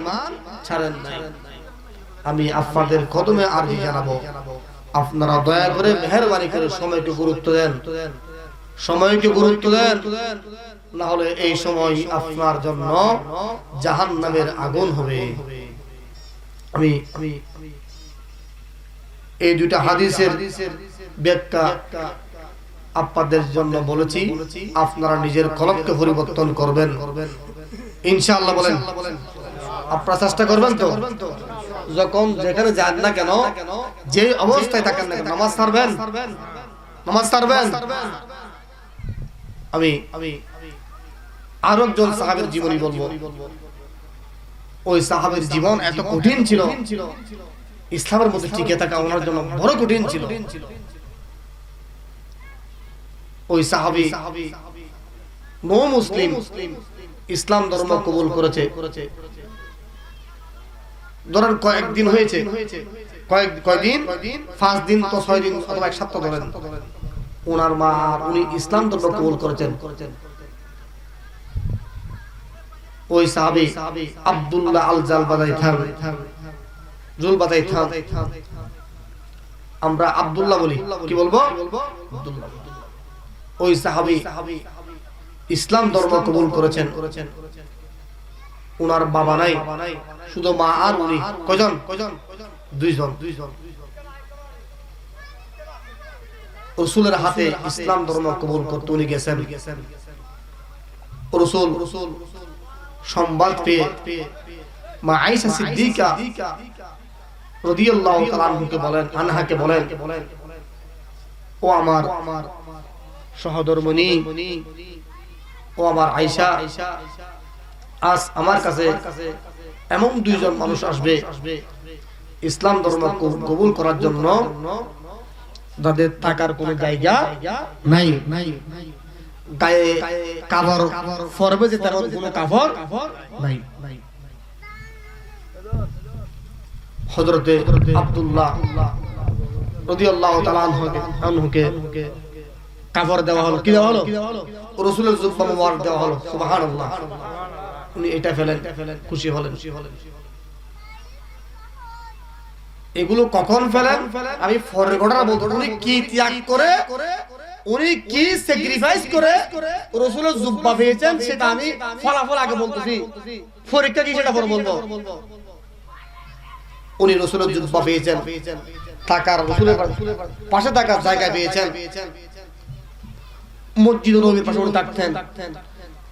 ছাড়েন নাই। আমি আপনাদের কদমে আরজি জানাবো, আপনারা দয়া করে মেহেরবানি করে সময়কে গুরুত্ব দেন, সময়কে গুরুত্ব দেন, না হলে এই সময় আপনার জন্য জাহান্নামের আগুন হবে। আমি এই দুইটা হাদিসের ব্যাখ্যা আপনাদের জন্য বলেছি, আপনারা নিজের কলবকে পরিবর্তন করবেন ইনশাআল্লাহ। বলেন, আপনারা চেষ্টা করবেন তো? যখন যেখানে যান না কেন, যে অবস্থায় থাকেন না কেন, নামাজ ছাড়বেন, নামাজ ছাড়বেন। আমি আরো একজন সাহাবীর জীবনী বলবো। ওই সাহাবীর জীবন এত কঠিন ছিল, ইসলামের মধ্যে টিকে থাকা ওনার জন্য বড় কঠিন ছিল। ওই সাহাবী নো মুসলিম, ইসলাম ধর্ম কবুল করেছে। ধরেন কয়েকদিন হয়েছে, কয়েকদিন, 5 দিন তো 6 দিন অথবা 1 সপ্তাহ ধরেন, ওনার মা উনি ইসলাম ধর্ম কবুল করেছেন। ওই সাহাবী আব্দুল্লাহ আল জুলবাদাই থাম, আমরা আব্দুল্লাহ বলি, কি বলবো? আব্দুল্লাহ। ওই সাহাবী ইসলাম ধর্ম কবুল করেছেন। ওনার বাবা নাই, শুধু মা আর উনি। কয়জন? 2 জন। রাসূলের হাতে ইসলাম ধর্ম কবুল করতে উনি গেছেন। রাসূল সংবাদ পেয়ে মা আয়েশা সিদ্দিকা রাদিয়াল্লাহু তাআলা আনহাকে বলেন, ও আমার সহধর্মিণী, ও আমার আয়েশা, আজ আমার কাছে এমন দুইজন মানুষ আসবে ইসলাম ধর্ম কবুল করার জন্য, যাদের থাকার কোনো জায়গা নাই, গায়ে কাপড় পরবে যে তেমন কোনো কাপড় নাই। হযরতে আব্দুল্লাহ রাদিয়াল্লাহু তাআলা আনহুকে কাপড় দেওয়া হলো। কি দেওয়া হলো? রাসূলের জুব্বা মুবারক দেওয়া হলো। সুবহানাল্লাহ। উনি এটা ফেলেন, খুশি হলেন। এগুলো কখন ফেলেন আমি পরের ঘটনা বলবো। উনি কি ত্যাগ করে, উনি কি স্যাক্রিফাইস করে রাসূলের জুব্বা পেয়েছেন সেটা আমি ফলাফল আগে বলতেছি, পরীক্ষা কি সেটা পরে বলবো। উনি রাসূলের জুব্বা পেয়েছেন, থাকার রাসূলের পাশে থাকার জায়গা পেয়েছেন, মসজিদ নববীর পাশে উনি থাকতেন।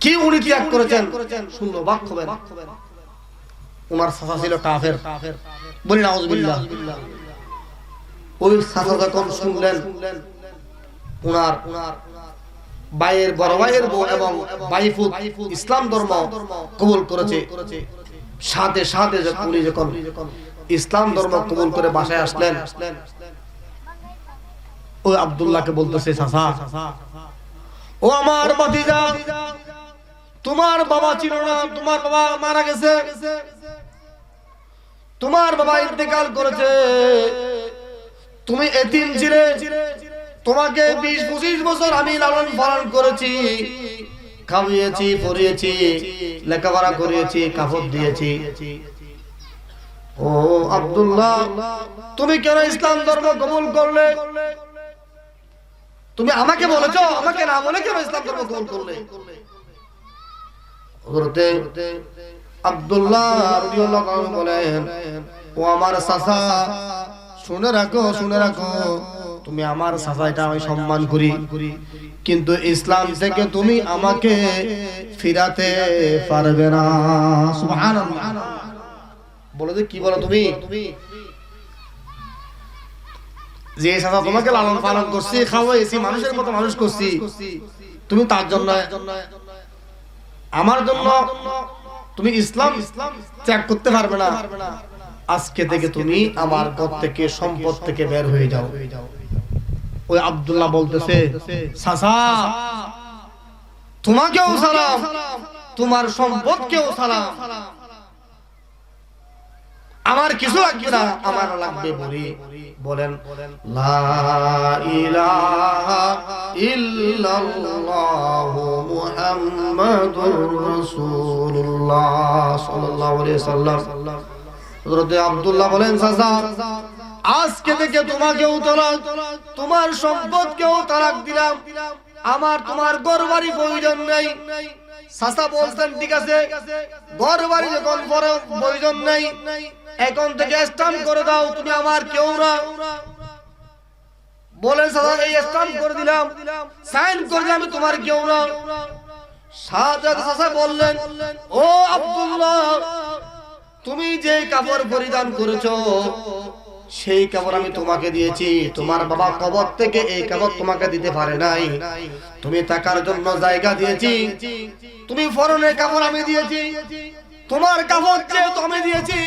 কি উনি ত্যাগ করেছেন শুনলো বাক হবেন। ওনার চাচা ছিল কাফের, বলি নাউযুবিল্লাহ। ওই চাচা যখন শুনলেন ওনার ভাইয়ের বড় ভাইয়ের বউ এবং ভাইফুত ইসলাম ধর্ম কবুল করেছে, সাথে সাথে উনি যখন ইসলাম ধর্ম কবুল করে বাসায় আসলেন, ওই আব্দুল্লাহকে বলতেছে, চাচা, ও আমার ভাতিজা, তোমার বাবা ছিল না, তোমার বাবা মারা গেছে, তোমার বাবা ইন্তেকাল করেছে, তুমি এতিম ছিলে, তোমাকে 20-25 বছর আমি লালন পালন করেছি, খাওয়িয়েছি, পরিয়েছি, লেখাপড়া করিয়েছি, কাপড় দিয়েছি। ও আব্দুল্লাহ, তুমি কেন ইসলাম ধর্ম কবুল করলে? তুমি আমাকে বলেছো, আমাকে না বলে কেন ইসলাম ধর্ম কবুল করলে? হযরতে আব্দুল্লাহ রাদিয়াল্লাহু আনহু বলেন, ও আমার চাচা, শুনে রাখো, শুনে রাখো, তুমি আমার চাচা, এটা আমি সম্মান করি, কিন্তু ইসলাম থেকে তুমি আমাকে ফিরাতে পারবে না। সুবহানাল্লাহ। বলো যে কি বলো তুমি? যে চাচা তোমাকে লালন পালন করছি, খাওয়াইছি, মানুষের মতো মানুষ করছি, তুমি তার জন্য, আমার জন্য তুমি ইসলাম ত্যাগ করতে পারবে না। আজকে থেকে তুমি আমার ঘর থেকে, সম্পদ থেকে বের হয়ে যাও। ওই আব্দুল্লাহ বলতেছে, চাচা, তোমাকেও সালাম, তোমার সম্পদকেও সালাম, আমার কিছু লাগবে না, আমার লাগবে বলি। বলেন লা ইলাহা ইল্লাল্লাহু মুহাম্মাদুর রাসূলুল্লাহ সাল্লাল্লাহু আলাইহি ওয়াসাল্লাম। হযরত আব্দুল্লাহ বলেন, চাচা, আজকে থেকে তোমাকেও তালাক, তোমার সম্পদকেও তালাক দিলাম, আমার তোমার ঘরবাড়ি প্রয়োজন নেই। চাচা বলছেন, ঠিক আছে, ঘরবাড়ি যখন প্রয়োজন নেই, এখন থেকে স্ট্যাম্প করে দাও, তুমি আমার কেউ না। বলেন, চাচা, এই স্ট্যাম্প করে দিলাম, সাইন করে দিলাম, আমি তোমার কেউ না। সাথে চাচা বললেন, ও আব্দুল্লাহ, তুমি যে কাপড় পরিধান করেছো সেই কাপড় আমি তোমাকে দিয়েছি, তোমার বাবা কবর থেকে এই কাপড় তোমাকে দিতে পারে নাই, তুমি থাকার জন্য জায়গা দিয়েছি, তুমি পরনের কাপড় আমি দিয়েছি, তোমার কাপড় যেহেতু আমি দিয়েছি,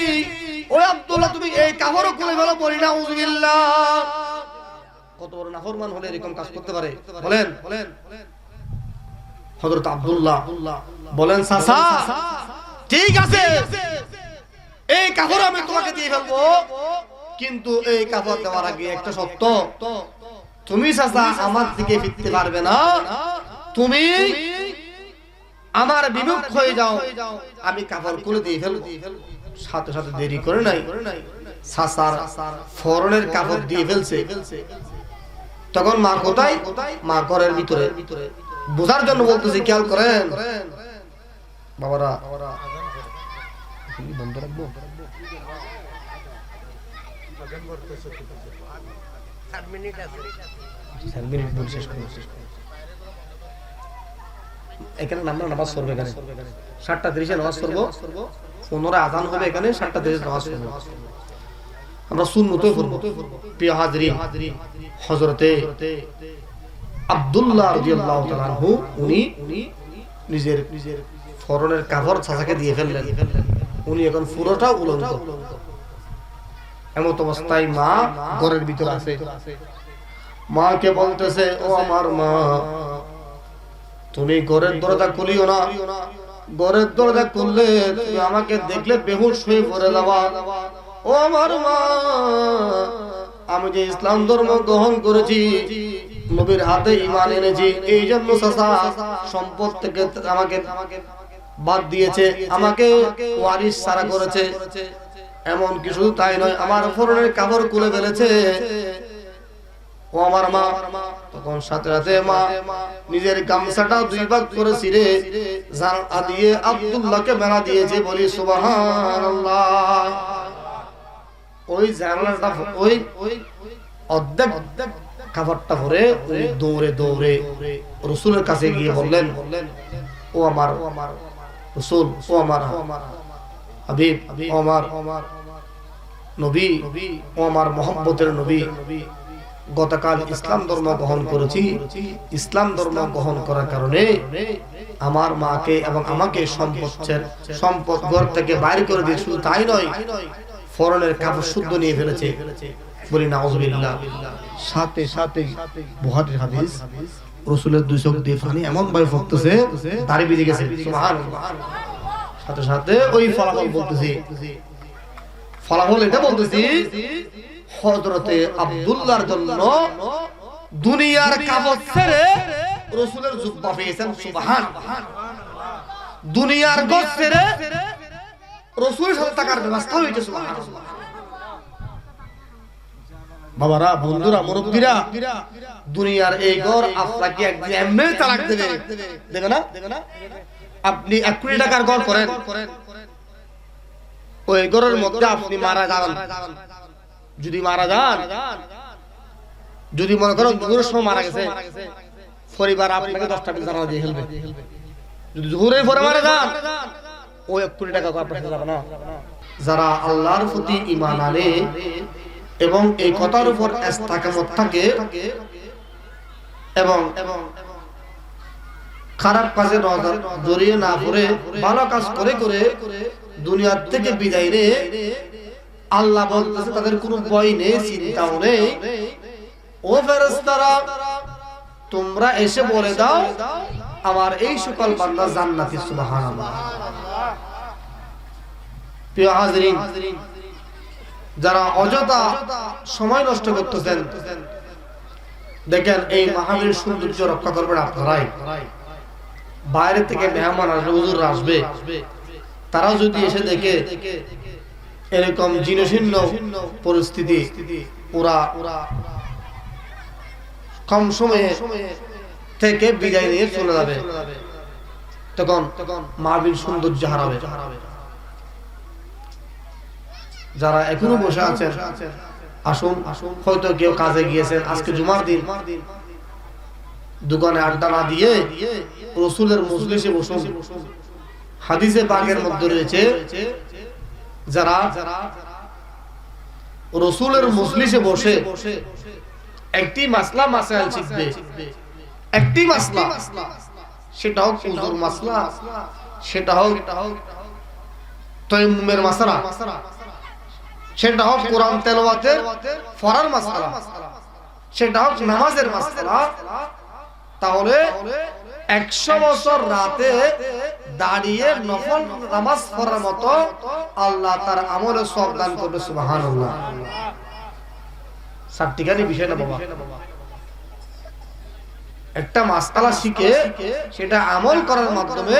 ওই আব্দুল্লাহ তুমি এই কাপড়ও খুলে ফেলো, বলি নাউযুবিল্লাহ। কত বড় নাফরমান হলে এরকম কাজ করতে পারে? বলেন। হযরত আব্দুল্লাহ বলেন, চাচা, ঠিক আছে, এই কাপড় আমি তোমাকে দিয়ে ফেলবো, কিন্তু এই কাপড় দেওয়ার আগে একটা শর্ত, তুমি চাচা আমার দিকে ফিরতে পারবে না, তুমি আমার বিমুখ হয়ে যাও, আমি কাপড় খুলে দিয়ে ফেলবো। সাথে সাথে দেরি করে নাই, চাচার ফরনের কাপড় দিয়ে ফেলছে। তখন মা কোথায়? মা ঘরের ভিতরে। বোঝার জন্য বলতেছি, খেয়াল করেন বাবারা, বন্ধ রাখবো। এখানে আমরা নামাজ পড়বো, এখানে 7:30 নামাজ পড়বো, 15 আযান হবে, এখানে 7:30 নামাজ পড়বো। আমরা সুন্নতই পড়বো। প্রিয় হাজরিন, হযরতে আব্দুল্লাহ রাদিয়াল্লাহু তাআলা আনহু উনি নিজের ফরনের কাপড় চাচাকে দিয়ে ফেললেন। উনি এখন পুরোটা উলঙ্গ। এমত অবস্থায় মা ঘরের ভিতর আছে। মাকে বলতেছে, ও আমার মা, তুমি ঘরের দরজা খুলিও না। ঘরের দরজা খুললে তুমি আমাকে দেখলে বেহুশ হয়ে পড়ে যাবা। ও আমার মা, আমি যে ইসলাম ধর্ম গ্রহণ করেছি, নবীর হাতে ঈমান এনেছি, এই জন্য চাচা সম্পদ থেকে আমাকে বাদ দিয়েছে, আমাকে ওয়ারিস ছাড়া করেছে। এমন কিছু তাই নয়, আমার ফরনের কাপড় খুলে ফেলেছে। ও আমার মা, তখন সাথে সাথে মা নিজের গামছাটা 2 ভাগ করে ছিঁড়ে জানলা দিয়ে আব্দুল্লাহকে মেলা দিয়েছে। বলি সুবহানাল্লাহ। ওই জানলাটা ওই অর্ধেক কাপড়টা পরে উনি দৌড়ে দৌড়ে রাসূলের কাছে গিয়ে বললেন, ও আমার রাসূল, ও আমার হাবিব, ও আমার নবী, ও আমার মহব্বতের নবী, গতকাল ইসলাম ধর্ম গ্রহণ করেছি। ইসলাম ধর্ম গ্রহণ করার কারণে আমার মাকে এবং আমাকে সম্পদ ঘর থেকে বাইরে করে দিয়ে, শুধু তাই নয়, ফরনের কাপড় শুদ্ধ নিয়ে ফেলেছে। বলি নাউযুবিল্লাহ। সাথে সাথে বুখারীর হাদিস, রাসূলের 2 চোখ দিয়ে পানি এমন ভাবে পড়তেছে, দাড়ি ভিজে গেছে। সুবহানাল্লাহ। সাথে সাথে ওই ফলাফল বলতেছি, ফলাফল এটা বলতেছি, হযরতে আব্দুল্লাহর জন্য দুনিয়ার কাপড় ছেড়ে রাসূলের জুব্বা পেয়েছেন। সুবহানাল্লাহ। দুনিয়ার ঘর ছেড়ে রাসূলের সাথে থাকার ব্যবস্থা হয়েছে। সুবহানাল্লাহ। বাবারা, বন্ধুরা, মুরব্বীরা, দুনিয়ার এই ঘর আপনাকে একদিন এমনি তালাক দেবে, দেবে না? আপনি 1 কোটি টাকার ঘর করেন, ওই ঘরের মধ্যে আপনি মারা যান। যদি মারা যান, যদি মনে করেন জোহরের সময় মারা গেছে, পরিবার আপনাকে 10টা বিল জানালা দিয়ে ফেলবে। যদি জোহরের পরে মারা যান, ওই 1 কোটি টাকা আপনার সাথে যাবে না। যারা আল্লাহর প্রতি ঈমান আনে এবং এই কথার উপর ইস্তেকামত থাকে এবং খারাপ কাজে জড়িয়ে না পড়ে ভালো কাজ করে করে দুনিয়া থেকে বিদায় নিয়ে, আল্লাহ বলতেছে তাদের কোনো ভয় নেই, চিন্তাও নেই। ও ফেরেশতারা, তোমরা এসে বলে দাও আমার এই সকল বান্দা জান্নাতি। সুবহানাল্লাহ। প্রিয় হাজরিন, যারা অযথা সময় নষ্ট করতেছেন, দেখেন এই মাহফিলের সৌন্দর্য রক্ষা করবেন আপনারাই। বাইরে থেকে মেহমান আসবে, হুজুর আসবে, তারাও যদি এসে দেখে এরকম জীর্ণশীর্ণ পরিস্থিতি, ওরা কম সময়ে থেকে বিদায় নিয়ে চলে যাবে, তখন মাহফিল সৌন্দর্য হারাবে। যারা এখনো বসে আছেন, আসুন। হয়তো কেউ কাজে গিয়েছেন, আজকে জুমার দিন, দোকানে আড্ডা না দিয়ে রাসূলের মজলিসে বসুন। হাদিসে পাকের মধ্যে রয়েছে, যারা রাসূলের মজলিসে বসে একটি মাসলা মাসাইল শিখবে, একটি মাসলা, সেটা হোক উযুর মাসলা, সেটা হোক তায়াম্মুমের মাসলা, সেটা হোক কোরআন তেলাওয়াতের ফরজ মাসলা, সেটা হোক নামাজের মাসলা, তাহলে 100 বছর রাতে দাঁড়িয়ে নফল নামাজ পড়ার মতো আল্লাহ তার আমলে সওয়াব দান করবে। সুবহানাল্লাহ। সাতটিখানি বিষয় না বাবা, একটা মাসআলা শিখে সেটা আমল করার মাধ্যমে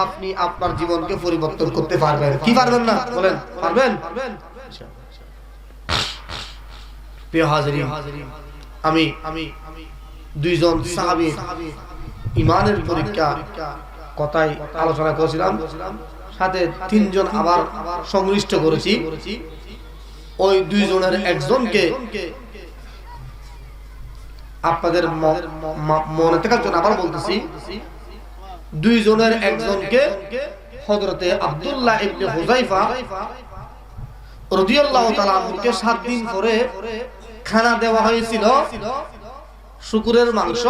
আপনি আপনার জীবনকে পরিবর্তন করতে পারবেন। কি পারবেন না? বলেন, পারবেন? প্রিয় হাজিরিন, আমি 2 জন সাহাবী ঈমানের পরীক্ষা কথাই আলোচনা করেছিলাম, সাথে 3 জন আবার সংশ্লিষ্ট করেছি। ওই দুইজনের একজনকে আপনাদের মনে থাকার জন্য আবার বলতেছি, দুইজনের একজনকে হযরতে আব্দুল্লাহ ইবনে হুযায়ফা রাদিয়াল্লাহু তাআলা আনহুকে 7 দিন পরে খানা দেওয়া হয়েছিল শুকরের মাংস,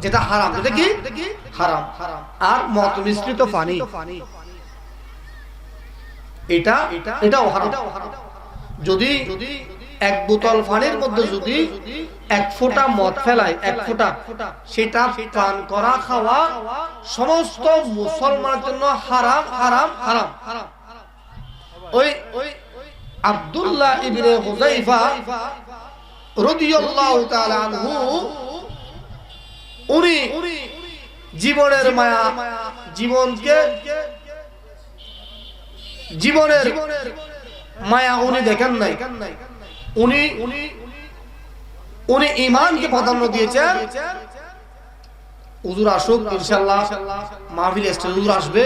যেটা হারাম, যেটা কি হারাম, আর মদ মিশ্রিত পানি, এটাও হারাম। যদি এক বোতল পানির মধ্যে যদি এক ফোঁটা মদ ফেলায়, এক ফোঁটা, সেটা পান করা খাওয়া সমস্ত মুসলমানের জন্য হারাম হারাম হারাম। ওই আব্দুল্লাহ ইবনে হুযায়ফা রাদিয়াল্লাহু তাআলা আনহু উনি জীবনের মায়া, জীবনের মায়া উনি দেখেন নাই। উনি ঈমানকে প্রাধান্য দিয়েছেন। হুজুর আসুক ইনশাআল্লাহ, মাহফিল স্টেজ হুজুর আসবে,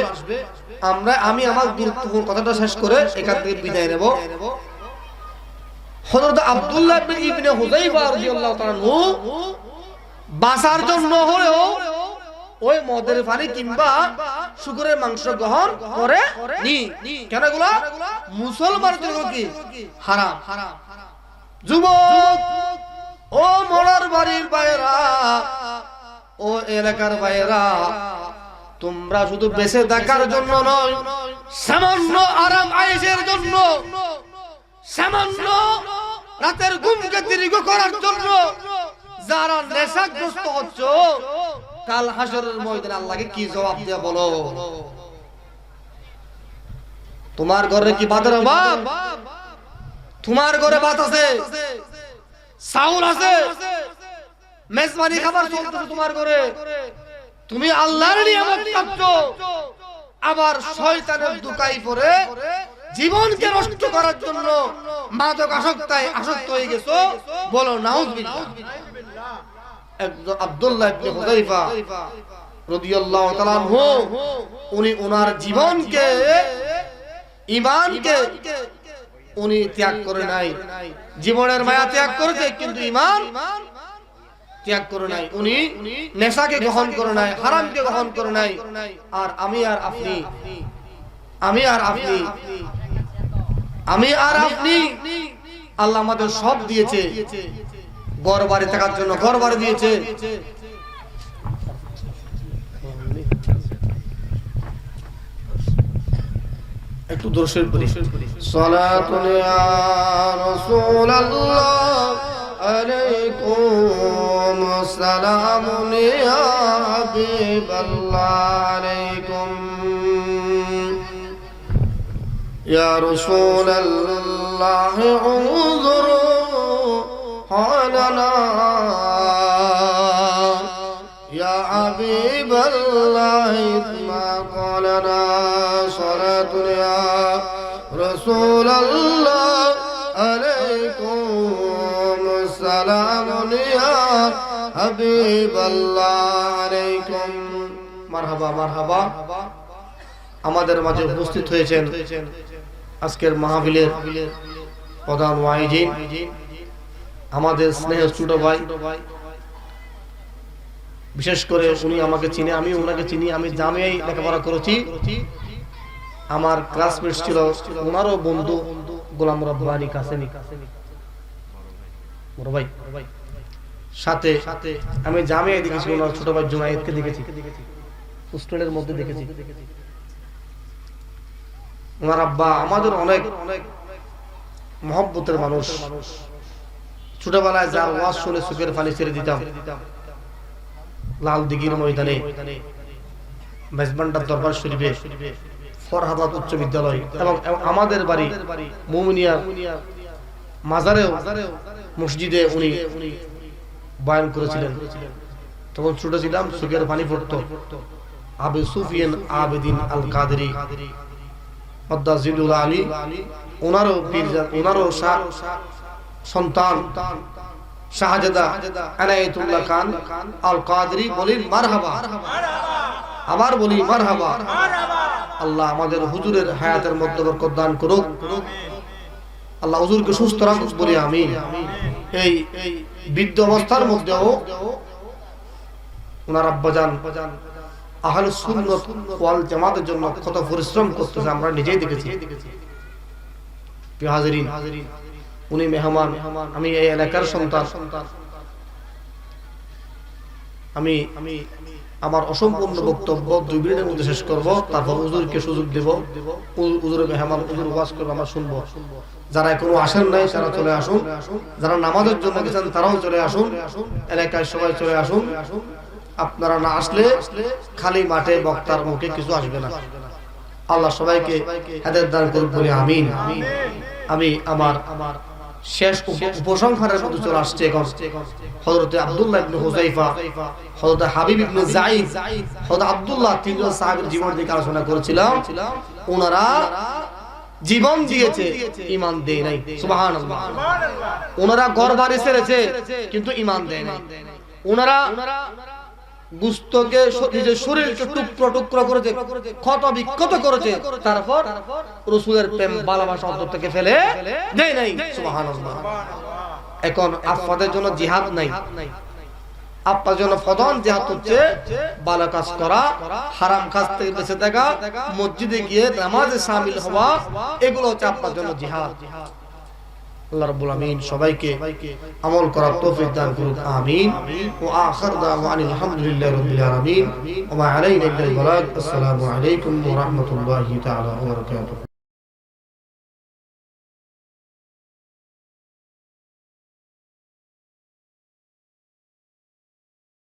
আমি আমার গুরুত্বপূর্ণ কথাটা শেষ করে এখান থেকে বিদায় নেব। হযরত আব্দুল্লাহ ইবনে হুযায়ফা রাদিয়াল্লাহু তাআলা আনহু বাঁচার জন্য হলেও ওই মদের পানি কিংবা শুকরের মাংস গ্রহণ করে নি। কেন? এগুলো মুসলমানের জন্য কি হারাম। যুবক, ও মরার বাড়ির ভাইরা, ও এলাকার ভাইরা, তোমরা শুধু বেঁচে থাকার জন্য নয়, সামান্য আরাম আয়েশের জন্য, সামান্য রাতের ঘুমকে দীর্ঘ করার জন্য যারা নেশাগ্রস্ত হচ্ছ, কাল হাসরের ময়দানে আল্লাহকে কি জবাব দেয়া বলো? তোমার ঘরে কি ভাতের অভাব? তোমার ঘরে ভাত আছে, চাউল আছে, মেজবানি খাবার চলতেছে তোমার ঘরে, তুমি আল্লাহর নিয়ামত পাচ্ছ, আবার শয়তানের দুকাই পড়ে জীবনকে নষ্ট করার জন্য মাদক আসক্ত হয়ে গেছো, বলো নাউজুবিল্লাহ। আব্দুল্লাহ ইবনে হুযায়ফা রাদিয়াল্লাহু তাআলা আনহু উনি ওনার জীবনকে, ঈমানকে উনি ত্যাগ করে নাই। জীবনের মায়া ত্যাগ করেছে, কিন্তু ঈমান ত্যাগ করে নাই। উনি নেশাকে গ্রহণ করে নাই, হারামকে গ্রহণ করে নাই। আর আমি আর আপনি আল্লাহ আমাদের সব দিয়েছে, ঘর বাড়ি থাকার জন্য ঘর বাড়ি দিয়েছে। একটু দর্শন করি। সালাতুন ইয়া রাসূলুল্লাহ আলাইকুম, সালামুন ইয়া হাবিবাল্লাহ আলাইকুম, ইয়া রাসূলুল্লাহ উযুরু হালানা, ইয়া হাবিবাল্লাহ ইসমা ক্বালানা, সালাতুন ইয়া রাসূলুল্লাহ আলাইকুম, সালামুন ইয়া হাবিবাল্লাহ আলাইকুম। মারহাবা মারহাবা। আমাদের মাঝে উপস্থিত হয়েছেন আজকের মাহফিলের প্রধান ওয়াইজিন, আমাদের স্নেহের ছোট ভাই। বিশেষ করে উনি আমাকে চিনে, আমি ওনাকে চিনি। আমি জামিয়ায় লেখাপড়া করেছি, আমার ক্লাসমেট ছিল, ওনারও বন্ধু গোলাম রব্বানী কাসেমি, বড় ভাই। সাথে আমি জামিয়ায় দেখেছি ওনার ছোট ভাই জুনায়েদকে দেখেছি, হোস্টেলের মধ্যে দেখেছি। ওনার আব্বা আমাদের অনেক মহব্বতের মানুষ। ছোটবেলায় যার ওয়াজ শুনে চোখের পানি ছেড়ে দিতাম, লাল দিঘির ময়দানে, মেজবান্ডার দরবার শরীফে, ফরহাদ উচ্চ বিদ্যালয়, এবং আমাদের বাড়ি মুমিনিয়া মাজারেও, মসজিদে উনি বয়ান করেছিলেন। তখন ছোট ছিলাম, চোখের পানি পড়তো। আবু সুফিয়ান আবেদিন আল কাদেরী মাদ্দাজিদুল আলী, ওনারও ওনারও সন্তান শাহজাদা আনায়েতুল্লাহ খান আল কাদেরী। বলি মারহাবা, আবার বলি মারহাবা। আল্লাহ আমাদের হুজুরের হায়াতের মধ্যে বরকত দান করুক। আল্লাহ হুজুরকে সুস্থ রাখুক বলি আমিন। এই বৃদ্ধ অবস্থার মধ্যেও ওনার আব্বাজান আহলুস সুন্নাত ওয়াল জামাতের জন্য কত পরিশ্রম করতেছে আমরা নিজেই দেখেছি। প্রিয় হাজিরিন, উনি মেহমান, আমি এই এলাকার সন্তান। আমি আমার অসম্পূর্ণ বক্তব্য 2 মিনিটের মধ্যে শেষ করব, তারপর হুজুরকে সুযোগ দেব। হুজুরের মেহমান, হুজুর ওয়াজ করবে, আমরা শুনবো। যারা এখনো আসেন নাই তারা চলে আসুন, যারা নামাজের জন্য গেছেন তারাও চলে আসুন, এলাকায় সবাই চলে আসুন। আপনারা না আসলে খালি মাঠে বক্তার মুখে কিছু আসবে না। আল্লাহ সবাইকে হেদায়েত দান করুন বলে আমিন। আমি আমার শেষ উপসংহারের মধ্যে চলে আসছে এখন। হযরত আব্দুল্লাহ ইবনে হুযাইফা, হযরত হাবিব ইবনে যায়েদ, হযরত আব্দুল্লাহ, তিনজন সাহাবীর জীবনের দিকে আলোচনা করেছিলাম। ওনারা জীবন দিয়েছে, ঈমান দেয় নাই। সুবহানাল্লাহ। ওনারা ঘর বাড়ি ছেড়েছে কিন্তু ঈমান দেয় নাই। ওনারা গুস্তকে, নিজের শরীরকে টুকরো টুকরো করেছে, ক্ষত বিক্ষত করেছে, তারপর রাসূলের প্রেম ভালোবাসা অন্তর থেকে ফেলে দেয় নাই। সুবহানাল্লাহ। এখন আপনাদের জন্য জিহাদ নাই, আপনার জন্য প্রধান জিহাদ হচ্ছে ভালো কাজ করা, হারাম কাজ থেকে বেঁচে থাকা, মসজিদে গিয়ে নামাজে শামিল হওয়া, এগুলো হচ্ছে আপনার জন্য জিহাদ। আল্লাহ রাব্বুল আমিন সবাইকে আমল করার তৌফিক দান করুন আমিন। ওয়া আখির দাওয়ানা আলহামদুলিল্লাহি রাব্বিল আলামিন ওয়া মা আলাইনা ইল্লাল বালাগ। আসসালামু আলাইকুম ওয়া রাহমাতুল্লাহি তাআলা ওয়া বারাকাতুহু।